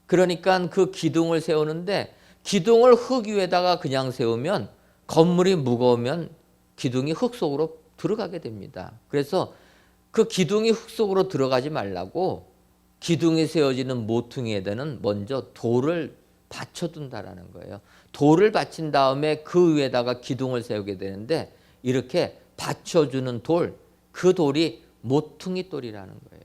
그러니까 그 기둥을 세우는데 기둥을 흙 위에다가 그냥 세우면 건물이 무거우면 기둥이 흙 속으로 들어가게 됩니다. 그래서 그 기둥이 흙 속으로 들어가지 말라고 기둥이 세워지는 모퉁이에다는 먼저 돌을 받쳐둔다라는 거예요. 돌을 받친 다음에 그 위에다가 기둥을 세우게 되는데 이렇게 받쳐주는 돌, 그 돌이 모퉁이 돌이라는 거예요.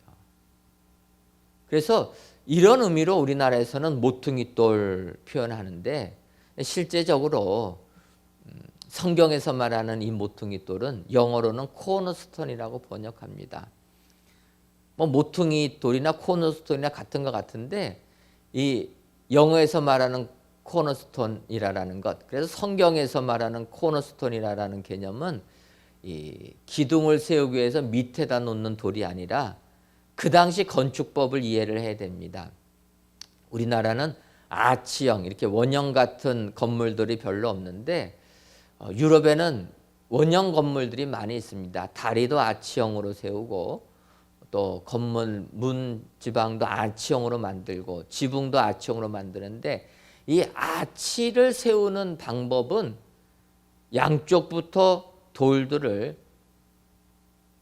그래서 이런 의미로 우리나라에서는 모퉁이 돌 표현하는데 실제적으로 성경에서 말하는 이 모퉁이 돌은 영어로는 코너스톤이라고 번역합니다. 뭐 모퉁이 돌이나 코너스톤이나 같은 것 같은데 이 영어에서 말하는 코너스톤이라는 것, 그래서 성경에서 말하는 코너스톤이라는 개념은 이 기둥을 세우기 위해서 밑에다 놓는 돌이 아니라 그 당시 건축법을 이해를 해야 됩니다. 우리나라는 아치형, 이렇게 원형 같은 건물들이 별로 없는데 유럽에는 원형 건물들이 많이 있습니다. 다리도 아치형으로 세우고 또 건물 문 지방도 아치형으로 만들고 지붕도 아치형으로 만드는데 이 아치를 세우는 방법은 양쪽부터 돌들을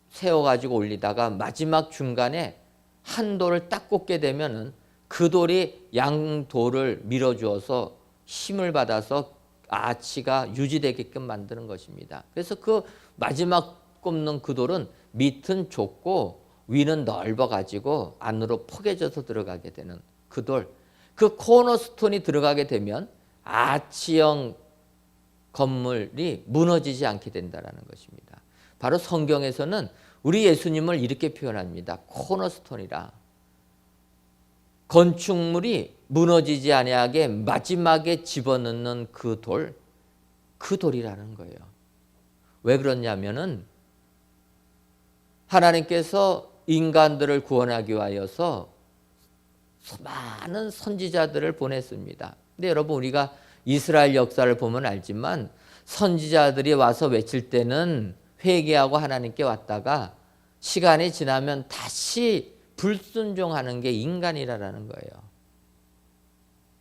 세워가지고 올리다가 마지막 중간에 한 돌을 딱 꽂게 되면은 그 돌이 양 돌을 밀어주어서 힘을 받아서 아치가 유지되게끔 만드는 것입니다. 그래서 그 마지막 꼽는 그 돌은 밑은 좁고 위는 넓어가지고 안으로 포개져서 들어가게 되는 그 돌. 그 코너스톤이 들어가게 되면 아치형 건물이 무너지지 않게 된다는 것입니다. 바로 성경에서는 우리 예수님을 이렇게 표현합니다. 코너스톤이라. 건축물이 무너지지 아니하게 마지막에 집어넣는 그 돌, 그 돌이라는 거예요. 왜 그러냐면은 하나님께서 인간들을 구원하기 위하여서 많은 선지자들을 보냈습니다. 근데 여러분 우리가 이스라엘 역사를 보면 알지만 선지자들이 와서 외칠 때는 회개하고 하나님께 왔다가 시간이 지나면 다시 불순종하는 게 인간이라는 거예요.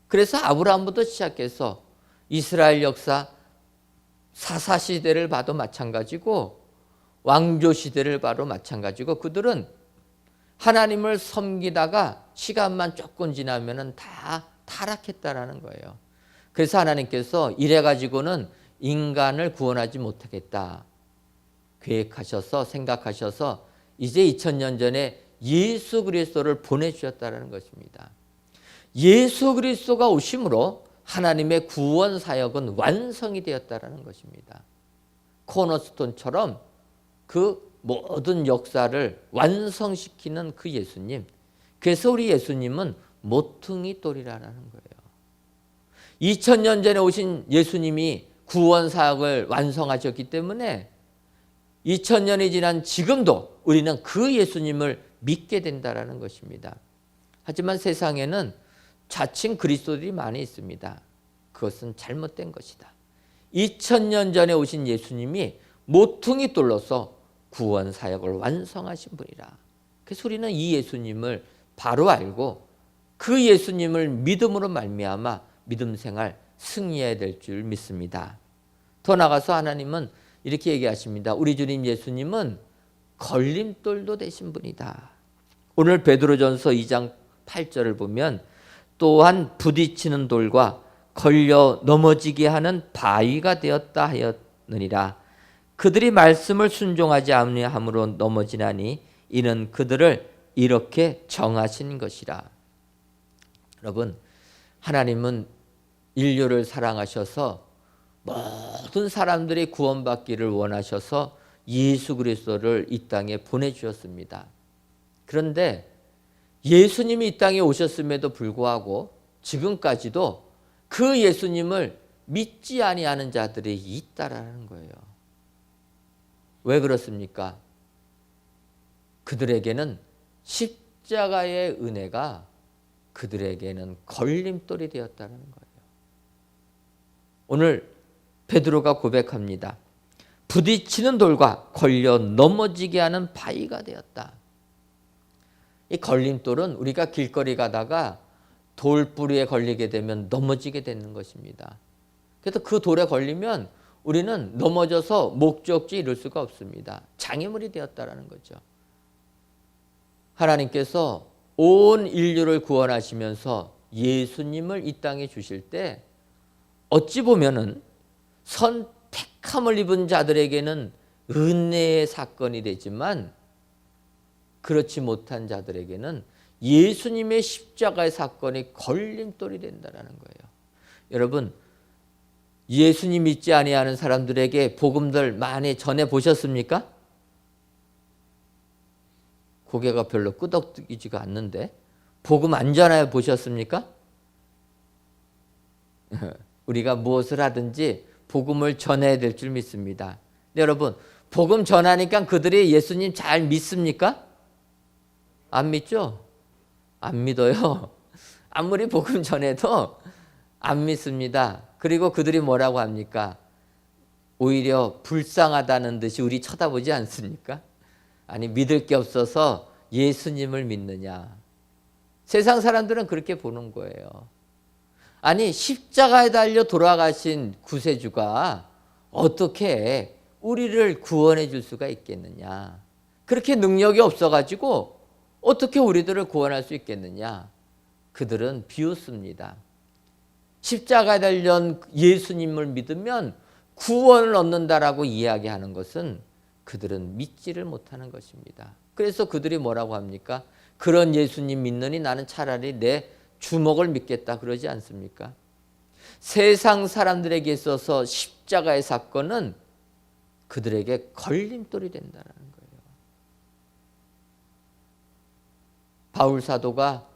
그래서 아브라함부터 시작해서 이스라엘 역사 사사시대를 봐도 마찬가지고 왕조시대를 봐도 마찬가지고 그들은 하나님을 섬기다가 시간만 조금 지나면 다 타락했다라는 거예요. 그래서 하나님께서 이래가지고는 인간을 구원하지 못하겠다 계획하셔서 생각하셔서 이제 2000년 전에 예수 그리스도를 보내주셨다는 것입니다. 예수 그리스도가 오심으로 하나님의 구원 사역은 완성이 되었다는 것입니다. 코너스톤처럼 그 모든 역사를 완성시키는 그 예수님. 그래서 우리 예수님은 모퉁이 돌이라는 거예요. 2000년 전에 오신 예수님이 구원 사역을 완성하셨기 때문에 2000년이 지난 지금도 우리는 그 예수님을 믿게 된다는 것입니다. 하지만 세상에는 자칭 그리스도들이 많이 있습니다. 그것은 잘못된 것이다. 2000년 전에 오신 예수님이 모퉁이 돌로서 구원 사역을 완성하신 분이라. 그래서 우리는 이 예수님을 바로 알고 그 예수님을 믿음으로 말미암아 믿음 생활 승리해야 될 줄 믿습니다. 더 나아가서 하나님은 이렇게 얘기하십니다. 우리 주님 예수님은 걸림돌도 되신 분이다. 오늘 베드로전서 2장 8절을 보면 또한 부딪히는 돌과 걸려 넘어지게 하는 바위가 되었다 하였느니라. 그들이 말씀을 순종하지 아니함으로 넘어지나니 이는 그들을 이렇게 정하신 것이라. 여러분, 하나님은 인류를 사랑하셔서 모든 사람들이 구원받기를 원하셔서 예수 그리스도를 이 땅에 보내주셨습니다. 그런데 예수님이 이 땅에 오셨음에도 불구하고 지금까지도 그 예수님을 믿지 아니하는 자들이 있다라는 거예요. 왜 그렇습니까? 그들에게는 십자가의 은혜가 그들에게는 걸림돌이 되었다는 거예요. 오늘 베드로가 고백합니다. 부딪히는 돌과 걸려 넘어지게 하는 바위가 되었다. 이 걸림돌은 우리가 길거리 가다가 돌뿌리에 걸리게 되면 넘어지게 되는 것입니다. 그래서 그 돌에 걸리면 우리는 넘어져서 목적지 이룰 수가 없습니다. 장애물이 되었다는 거죠. 하나님께서 온 인류를 구원하시면서 예수님을 이 땅에 주실 때 어찌 보면은 선택함을 입은 자들에게는 은혜의 사건이 되지만 그렇지 못한 자들에게는 예수님의 십자가의 사건이 걸림돌이 된다는 거예요. 여러분, 예수님 믿지 아니하는 사람들에게 복음들 많이 전해 보셨습니까? 고개가 별로 끄덕이지가 않는데 복음 안 전해 보셨습니까? 우리가 무엇을 하든지 복음을 전해야 될 줄 믿습니다. 여러분, 복음 전하니까 그들이 예수님 잘 믿습니까? 안 믿죠? 안 믿어요. 아무리 복음 전해도 안 믿습니다. 그리고 그들이 뭐라고 합니까? 오히려 불쌍하다는 듯이 우리 쳐다보지 않습니까? 아니, 믿을 게 없어서 예수님을 믿느냐. 세상 사람들은 그렇게 보는 거예요. 아니, 십자가에 달려 돌아가신 구세주가 어떻게 우리를 구원해 줄 수가 있겠느냐. 그렇게 능력이 없어가지고 어떻게 우리들을 구원할 수 있겠느냐. 그들은 비웃습니다. 십자가에 달린 예수님을 믿으면 구원을 얻는다라고 이야기하는 것은 그들은 믿지를 못하는 것입니다. 그래서 그들이 뭐라고 합니까? 그런 예수님 믿느니 나는 차라리 내 주먹을 믿겠다 그러지 않습니까? 세상 사람들에게 있어서 십자가의 사건은 그들에게 걸림돌이 된다는 거예요. 바울 사도가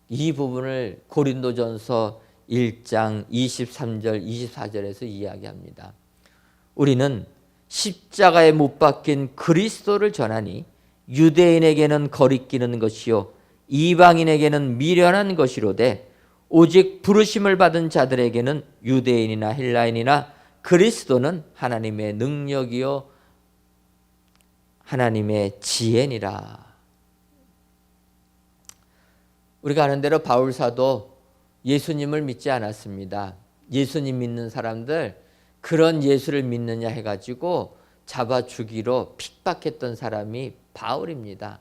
이 부분을 고린도전서 1장 23절 24절에서 이야기합니다. 우리는 십자가에 못 박힌 그리스도를 전하니 유대인에게는 거리끼는 것이요 이방인에게는 미련한 것이로되 오직 부르심을 받은 자들에게는 유대인이나 헬라인이나 그리스도는 하나님의 능력이요 하나님의 지혜니라. 우리가 아는 대로 바울 사도 예수님을 믿지 않았습니다. 예수님 믿는 사람들 그런 예수를 믿느냐 해가지고 잡아 죽이러 핍박했던 사람이 바울입니다.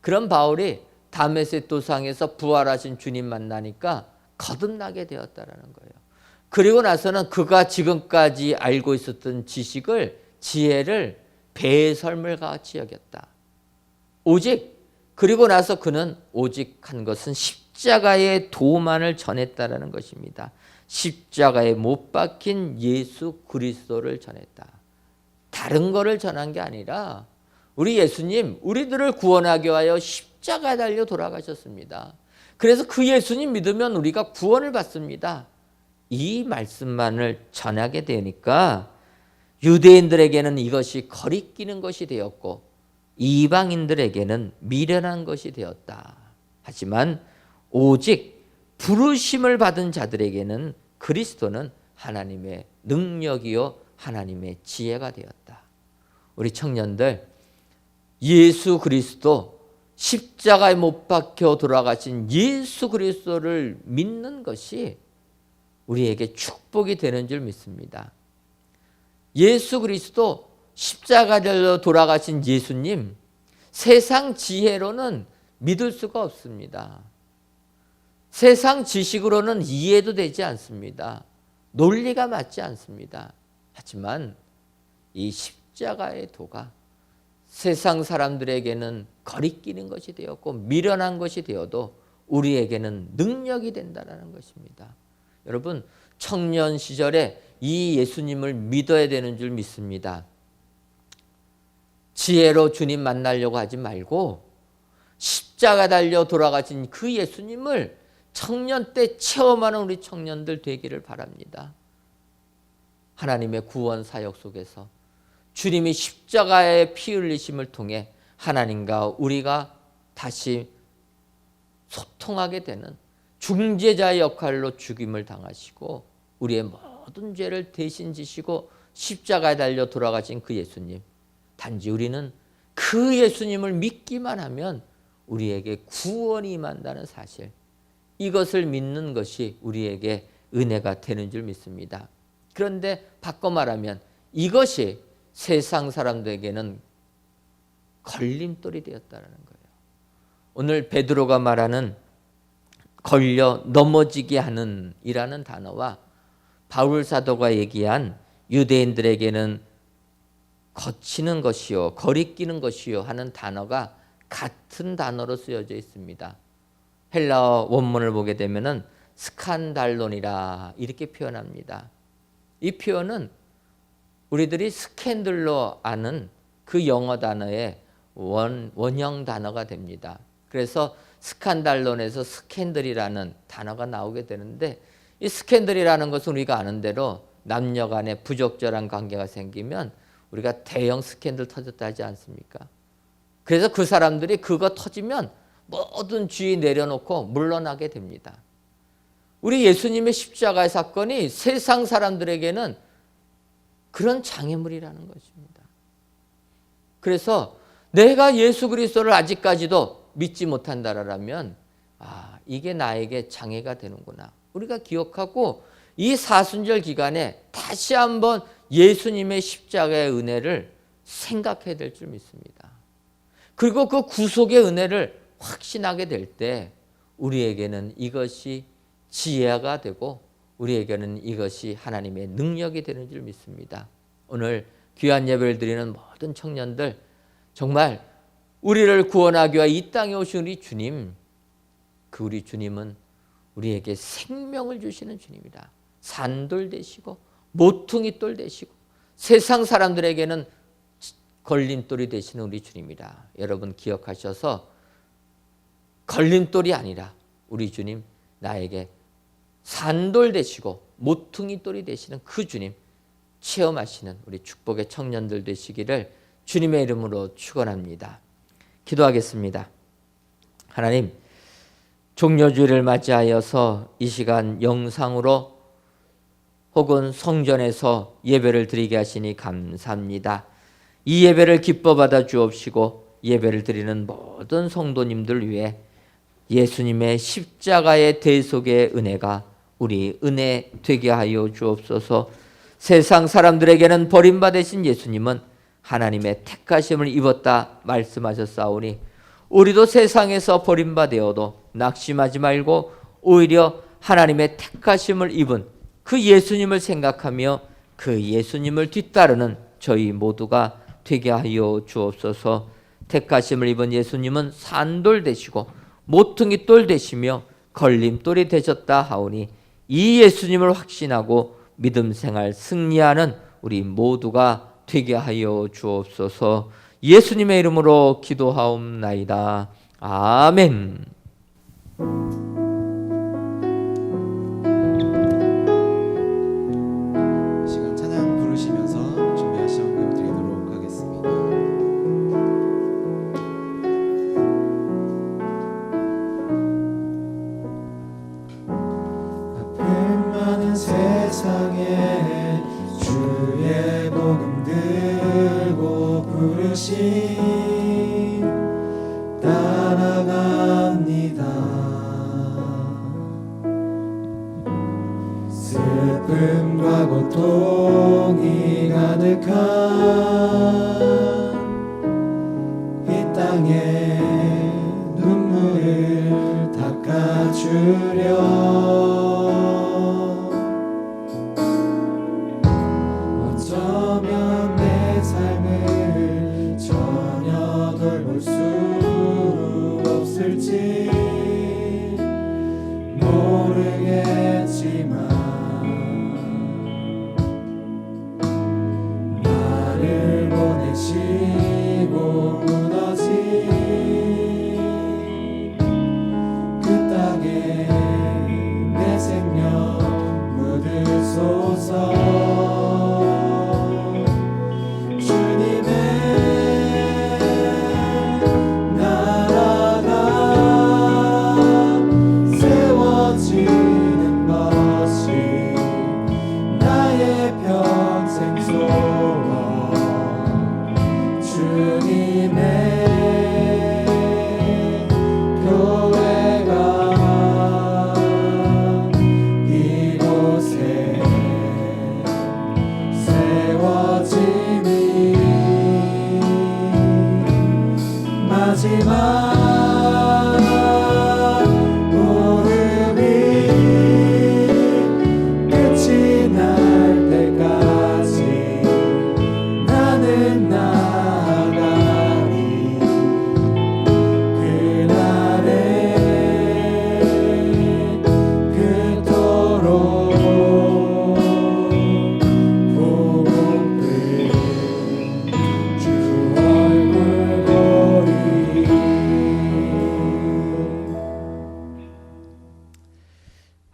그런 바울이 다메섹 도상에서 부활하신 주님 만나니까 거듭나게 되었다라는 거예요. 그리고 나서는 그가 지금까지 알고 있었던 지식을 지혜를 배설물 같이 여겼다. 오직 그리고 나서 그는 오직 한 것은 십자가의 도만을 전했다라는 것입니다. 십자가에 못 박힌 예수 그리스도를 전했다. 다른 거를 전한 게 아니라 우리 예수님 우리들을 구원하기 위하여 십자가에 달려 돌아가셨습니다. 그래서 그 예수님 믿으면 우리가 구원을 받습니다. 이 말씀만을 전하게 되니까 유대인들에게는 이것이 거리끼는 것이 되었고 이방인들에게는 미련한 것이 되었다. 하지만 오직 부르심을 받은 자들에게는 그리스도는 하나님의 능력이요 하나님의 지혜가 되었다. 우리 청년들 예수 그리스도 십자가에 못 박혀 돌아가신 예수 그리스도를 믿는 것이 우리에게 축복이 되는 줄 믿습니다. 예수 그리스도 십자가로 돌아가신 예수님 세상 지혜로는 믿을 수가 없습니다. 세상 지식으로는 이해도 되지 않습니다. 논리가 맞지 않습니다. 하지만 이 십자가의 도가 세상 사람들에게는 거리끼는 것이 되었고 미련한 것이 되어도 우리에게는 능력이 된다는 것입니다. 여러분 청년 시절에 이 예수님을 믿어야 되는 줄 믿습니다. 지혜로 주님 만나려고 하지 말고 십자가 달려 돌아가신 그 예수님을 청년 때 체험하는 우리 청년들 되기를 바랍니다. 하나님의 구원 사역 속에서 주님이 십자가의 피 흘리심을 통해 하나님과 우리가 다시 소통하게 되는 중재자의 역할로 죽임을 당하시고 우리의 모든 죄를 대신 지시고 십자가에 달려 돌아가신 그 예수님, 단지 우리는 그 예수님을 믿기만 하면 우리에게 구원이 임한다는 사실, 이것을 믿는 것이 우리에게 은혜가 되는 줄 믿습니다. 그런데 바꿔 말하면 이것이 세상 사람들에게는 걸림돌이 되었다는 거예요. 오늘 베드로가 말하는 걸려 넘어지게 하는 이라는 단어와 바울 사도가 얘기한 유대인들에게는 거치는 것이요 거리끼는 것이요 하는 단어가 같은 단어로 쓰여져 있습니다. 헬라어 원문을 보게 되면은 스칸달론이라 이렇게 표현합니다. 이 표현은 우리들이 스캔들로 아는 그 영어 단어의 원형 단어가 됩니다. 그래서 스칸달론에서 스캔들이라는 단어가 나오게 되는데, 이 스캔들이라는 것은 우리가 아는 대로 남녀 간에 부적절한 관계가 생기면 우리가 대형 스캔들 터졌다 하지 않습니까? 그래서 그 사람들이 그거 터지면 모든 주의 내려놓고 물러나게 됩니다. 우리 예수님의 십자가의 사건이 세상 사람들에게는 그런 장애물이라는 것입니다. 그래서 내가 예수 그리스도를 아직까지도 믿지 못한다라면 이게 나에게 장애가 되는구나. 우리가 기억하고 이 사순절 기간에 다시 한번 예수님의 십자가의 은혜를 생각해야 될 줄 믿습니다. 그리고 그 구속의 은혜를 확신하게 될 때 우리에게는 이것이 지혜가 되고 우리에게는 이것이 하나님의 능력이 되는 줄 믿습니다. 오늘 귀한 예배를 드리는 모든 청년들, 정말 우리를 구원하기 위해 이 땅에 오신 우리 주님, 그 우리 주님은 우리에게 생명을 주시는 주님이다. 산돌 되시고 모퉁이 돌 되시고 세상 사람들에게는 걸림돌이 되시는 우리 주님이다. 여러분 기억하셔서 걸림돌이 아니라 우리 주님, 나에게 산돌 되시고 모퉁이 돌이 되시는 그 주님 체험하시는 우리 축복의 청년들 되시기를 주님의 이름으로 축원합니다. 기도하겠습니다. 하나님, 종료주일을 맞이하여서 이 시간 영상으로 혹은 성전에서 예배를 드리게 하시니 감사합니다. 이 예배를 기뻐 받아 주옵시고 예배를 드리는 모든 성도님들 위해 예수님의 십자가의 대속의 은혜가 우리 은혜 되게 하여 주옵소서. 세상 사람들에게는 버림받으신 예수님은 하나님의 택하심을 입었다 말씀하셨사오니 우리도 세상에서 버림받아도 낙심하지 말고 오히려 하나님의 택하심을 입은 그 예수님을 생각하며 그 예수님을 뒤따르는 저희 모두가 되게 하여 주옵소서. 택하심을 입은 예수님은 산돌 되시고 모퉁이 돌 되시며 걸림돌이 되셨다 하오니 이 예수님을 확신하고 믿음 생활 승리하는 우리 모두가 되게 하여 주옵소서. 예수님의 이름으로 기도하옵나이다. 아멘. 시간 찬양 부르시면서 준비하신 헌금 드리도록 하겠습니다. 아픔 많은 세상에 주의 복음 들고 부르신 따라갑니다. 슬픔과 고통이 가득한 이 땅에 눈물을 닦아주려 어쩌면 내 삶을 전혀 돌볼 수 없을지 모르겠지만 나를 보내시고 무너진 그 땅에 내 생명 묻으소서. 나라가 세워지는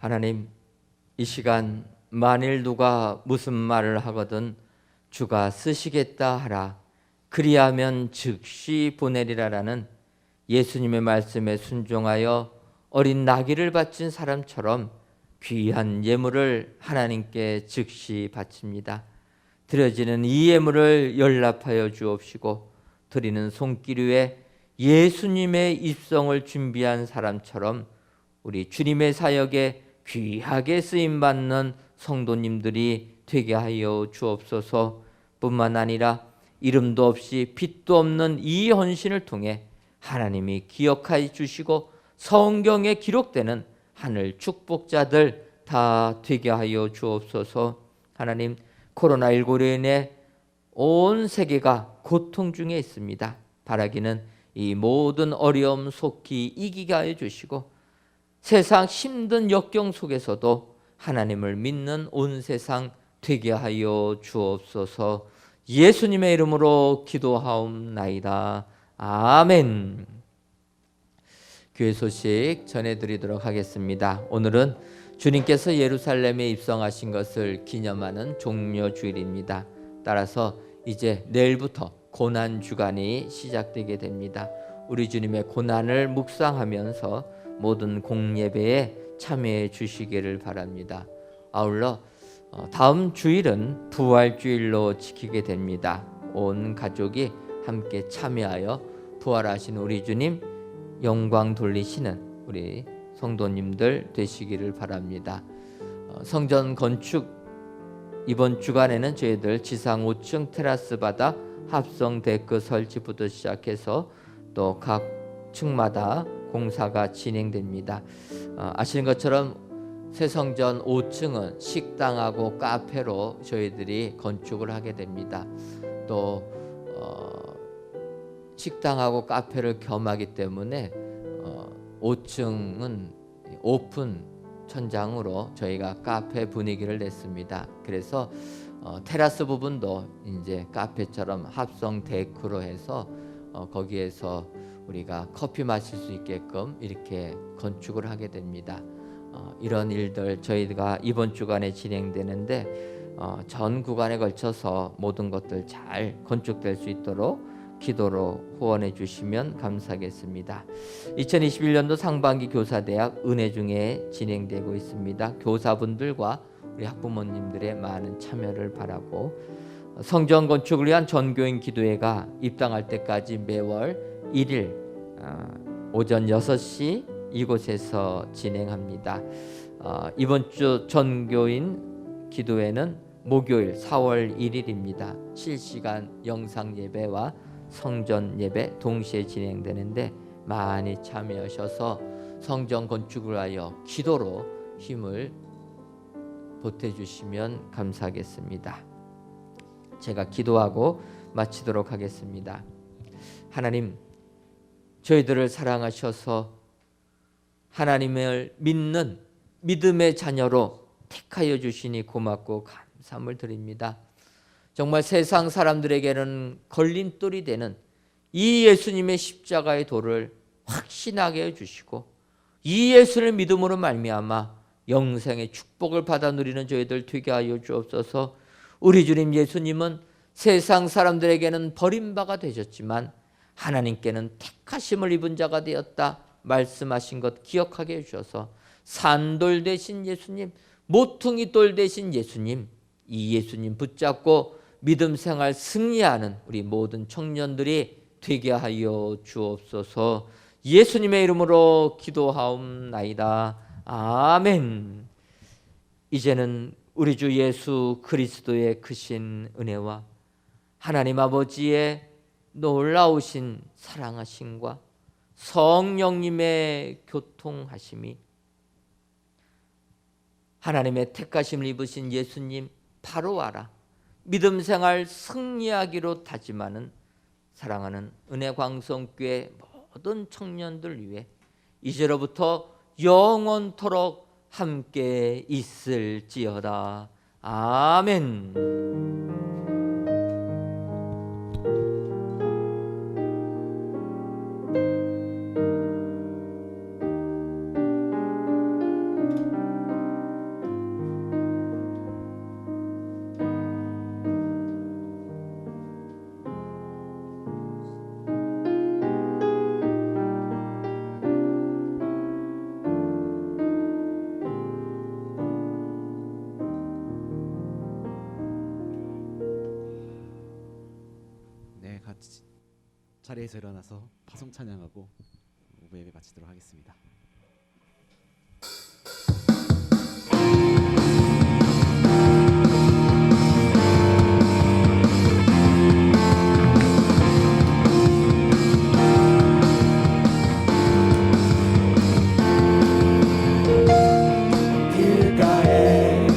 하나님, 이 시간 만일 누가 무슨 말을 하거든 주가 쓰시겠다 하라, 그리하면 즉시 보내리라라는 예수님의 말씀에 순종하여 어린 나귀를 바친 사람처럼 귀한 예물을 하나님께 즉시 바칩니다. 드려지는 이 예물을 연락하여 주옵시고 드리는 손길 위에 예수님의 입성을 준비한 사람처럼 우리 주님의 사역에 귀하게 쓰임받는 성도님들이 되게 하여 주옵소서. 뿐만 아니라 이름도 없이 빛도 없는 이 헌신을 통해 하나님이 기억하여 주시고 성경에 기록되는 하늘 축복자들 다 되게 하여 주옵소서. 하나님, 코로나19로 인해 온 세계가 고통 중에 있습니다. 바라기는 이 모든 어려움 속히 이기게 하여 주시고 세상 힘든 역경 속에서도 하나님을 믿는 온 세상 되게 하여 주옵소서. 예수님의 이름으로 기도하옵나이다. 아멘. 교회 소식 전해드리도록 하겠습니다. 오늘은 주님께서 예루살렘에 입성하신 것을 기념하는 종려주일입니다. 따라서 이제 내일부터 고난주간이 시작되게 됩니다. 우리 주님의 고난을 묵상하면서 모든 공예배에 참여해 주시기를 바랍니다. 아울러 다음 주일은 부활주일로 지키게 됩니다. 온 가족이 함께 참여하여 부활하신 우리 주님 영광 돌리시는 우리 성도님들 되시기를 바랍니다. 성전 건축 이번 주간에는 저희들 지상 5층 테라스 바닥 합성 데크 설치부터 시작해서 또 각 층마다 공사가 진행됩니다. 아시는 것처럼 새성전 5층은 식당하고 카페로 저희들이 건축을 하게 됩니다. 또 식당하고 카페를 겸하기 때문에 5층은 오픈 천장으로 저희가 카페 분위기를 냈습니다. 그래서 테라스 부분도 이제 카페처럼 합성 데크로 해서 거기에서 우리가 커피 마실 수 있게끔 이렇게 건축을 하게 됩니다. 이런 일들 저희가 이번 주간에 진행되는데 전 구간에 걸쳐서 모든 것들 잘 건축될 수 있도록 기도로 후원해 주시면 감사하겠습니다. 2021년도 상반기 교사대학 은혜중에 진행되고 있습니다. 교사분들과 우리 학부모님들의 많은 참여를 바라고 성전 건축을 위한 전교인 기도회가 입당할 때까지 매월 1일 오전 6시 이곳에서 진행합니다. 이번 주 전교인 기도회는 목요일 4월 1일입니다. 실시간 영상 예배와 성전 예배 동시에 진행되는데 많이 참여하셔서 성전 건축을 하여 기도로 힘을 보태주시면 감사하겠습니다. 제가 기도하고 마치도록 하겠습니다. 하나님, 저희들을 사랑하셔서 하나님을 믿는 믿음의 자녀로 택하여 주시니 고맙고 감사함을 드립니다. 정말 세상 사람들에게는 걸림돌이 되는 이 예수님의 십자가의 도를 확신하게 해주시고 이 예수를 믿음으로 말미암아 영생의 축복을 받아 누리는 저희들 되게 하여 주옵소서. 우리 주님 예수님은 세상 사람들에게는 버림바가 되셨지만 하나님께는 택하심을 입은 자가 되었다 말씀하신 것 기억하게 해주셔서 산돌 되신 예수님, 모퉁이 돌 되신 예수님, 이 예수님 붙잡고 믿음 생활 승리하는 우리 모든 청년들이 되게 하여 주옵소서. 예수님의 이름으로 기도하옵나이다. 아멘. 이제는 우리 주 예수 그리스도의 크신 은혜와 하나님 아버지의 놀라우신 사랑하심과 성령님의 교통하심이 하나님의 택하심을 입으신 예수님 바로 와라 믿음 생활 승리하기로 다짐하는 사랑하는 은혜광성교회 모든 청년들 위해 이제로부터 영원토록 함께 있을지어다. 아멘. 자리에서 일어나서 파송 찬양하고 오부 예배 마치도록 하겠습니다. 길가에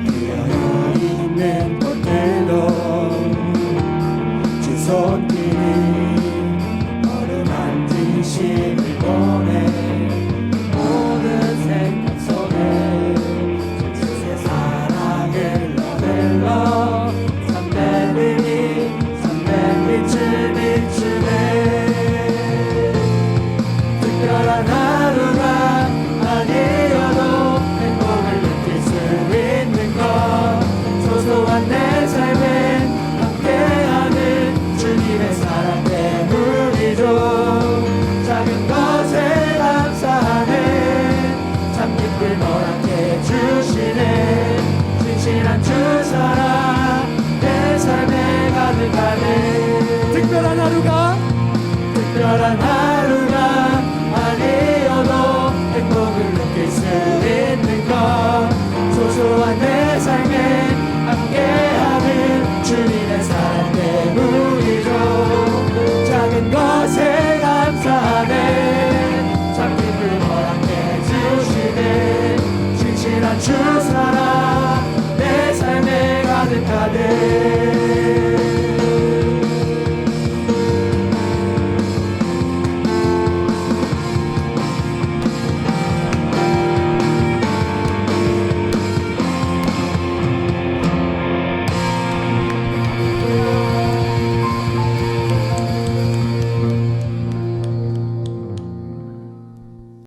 피어 있는 꽃들도 주 손길이 어루만진 심을 보내 모든 생각 속에 주의 사랑을 너들러 삼백 빛을 비추네. 특별한 하루가 아니어도 행복을 느낄 수 있는 것, 소소한 내 삶에 함께하는 주님의 사랑 때문이죠. 작은 것에 감사하네, 참 기쁠 허락해 주시네. 진실한 주 사랑 내 삶에 가득하네. 특별한 하루가 아니어도 행복을 느낄 수 있는 것, 소소한 내 삶에 함께하는 주님의 사랑 때문이죠. 작은 것에 감사하네, 참 기쁨 허락해 주시네. 진실한 주 사랑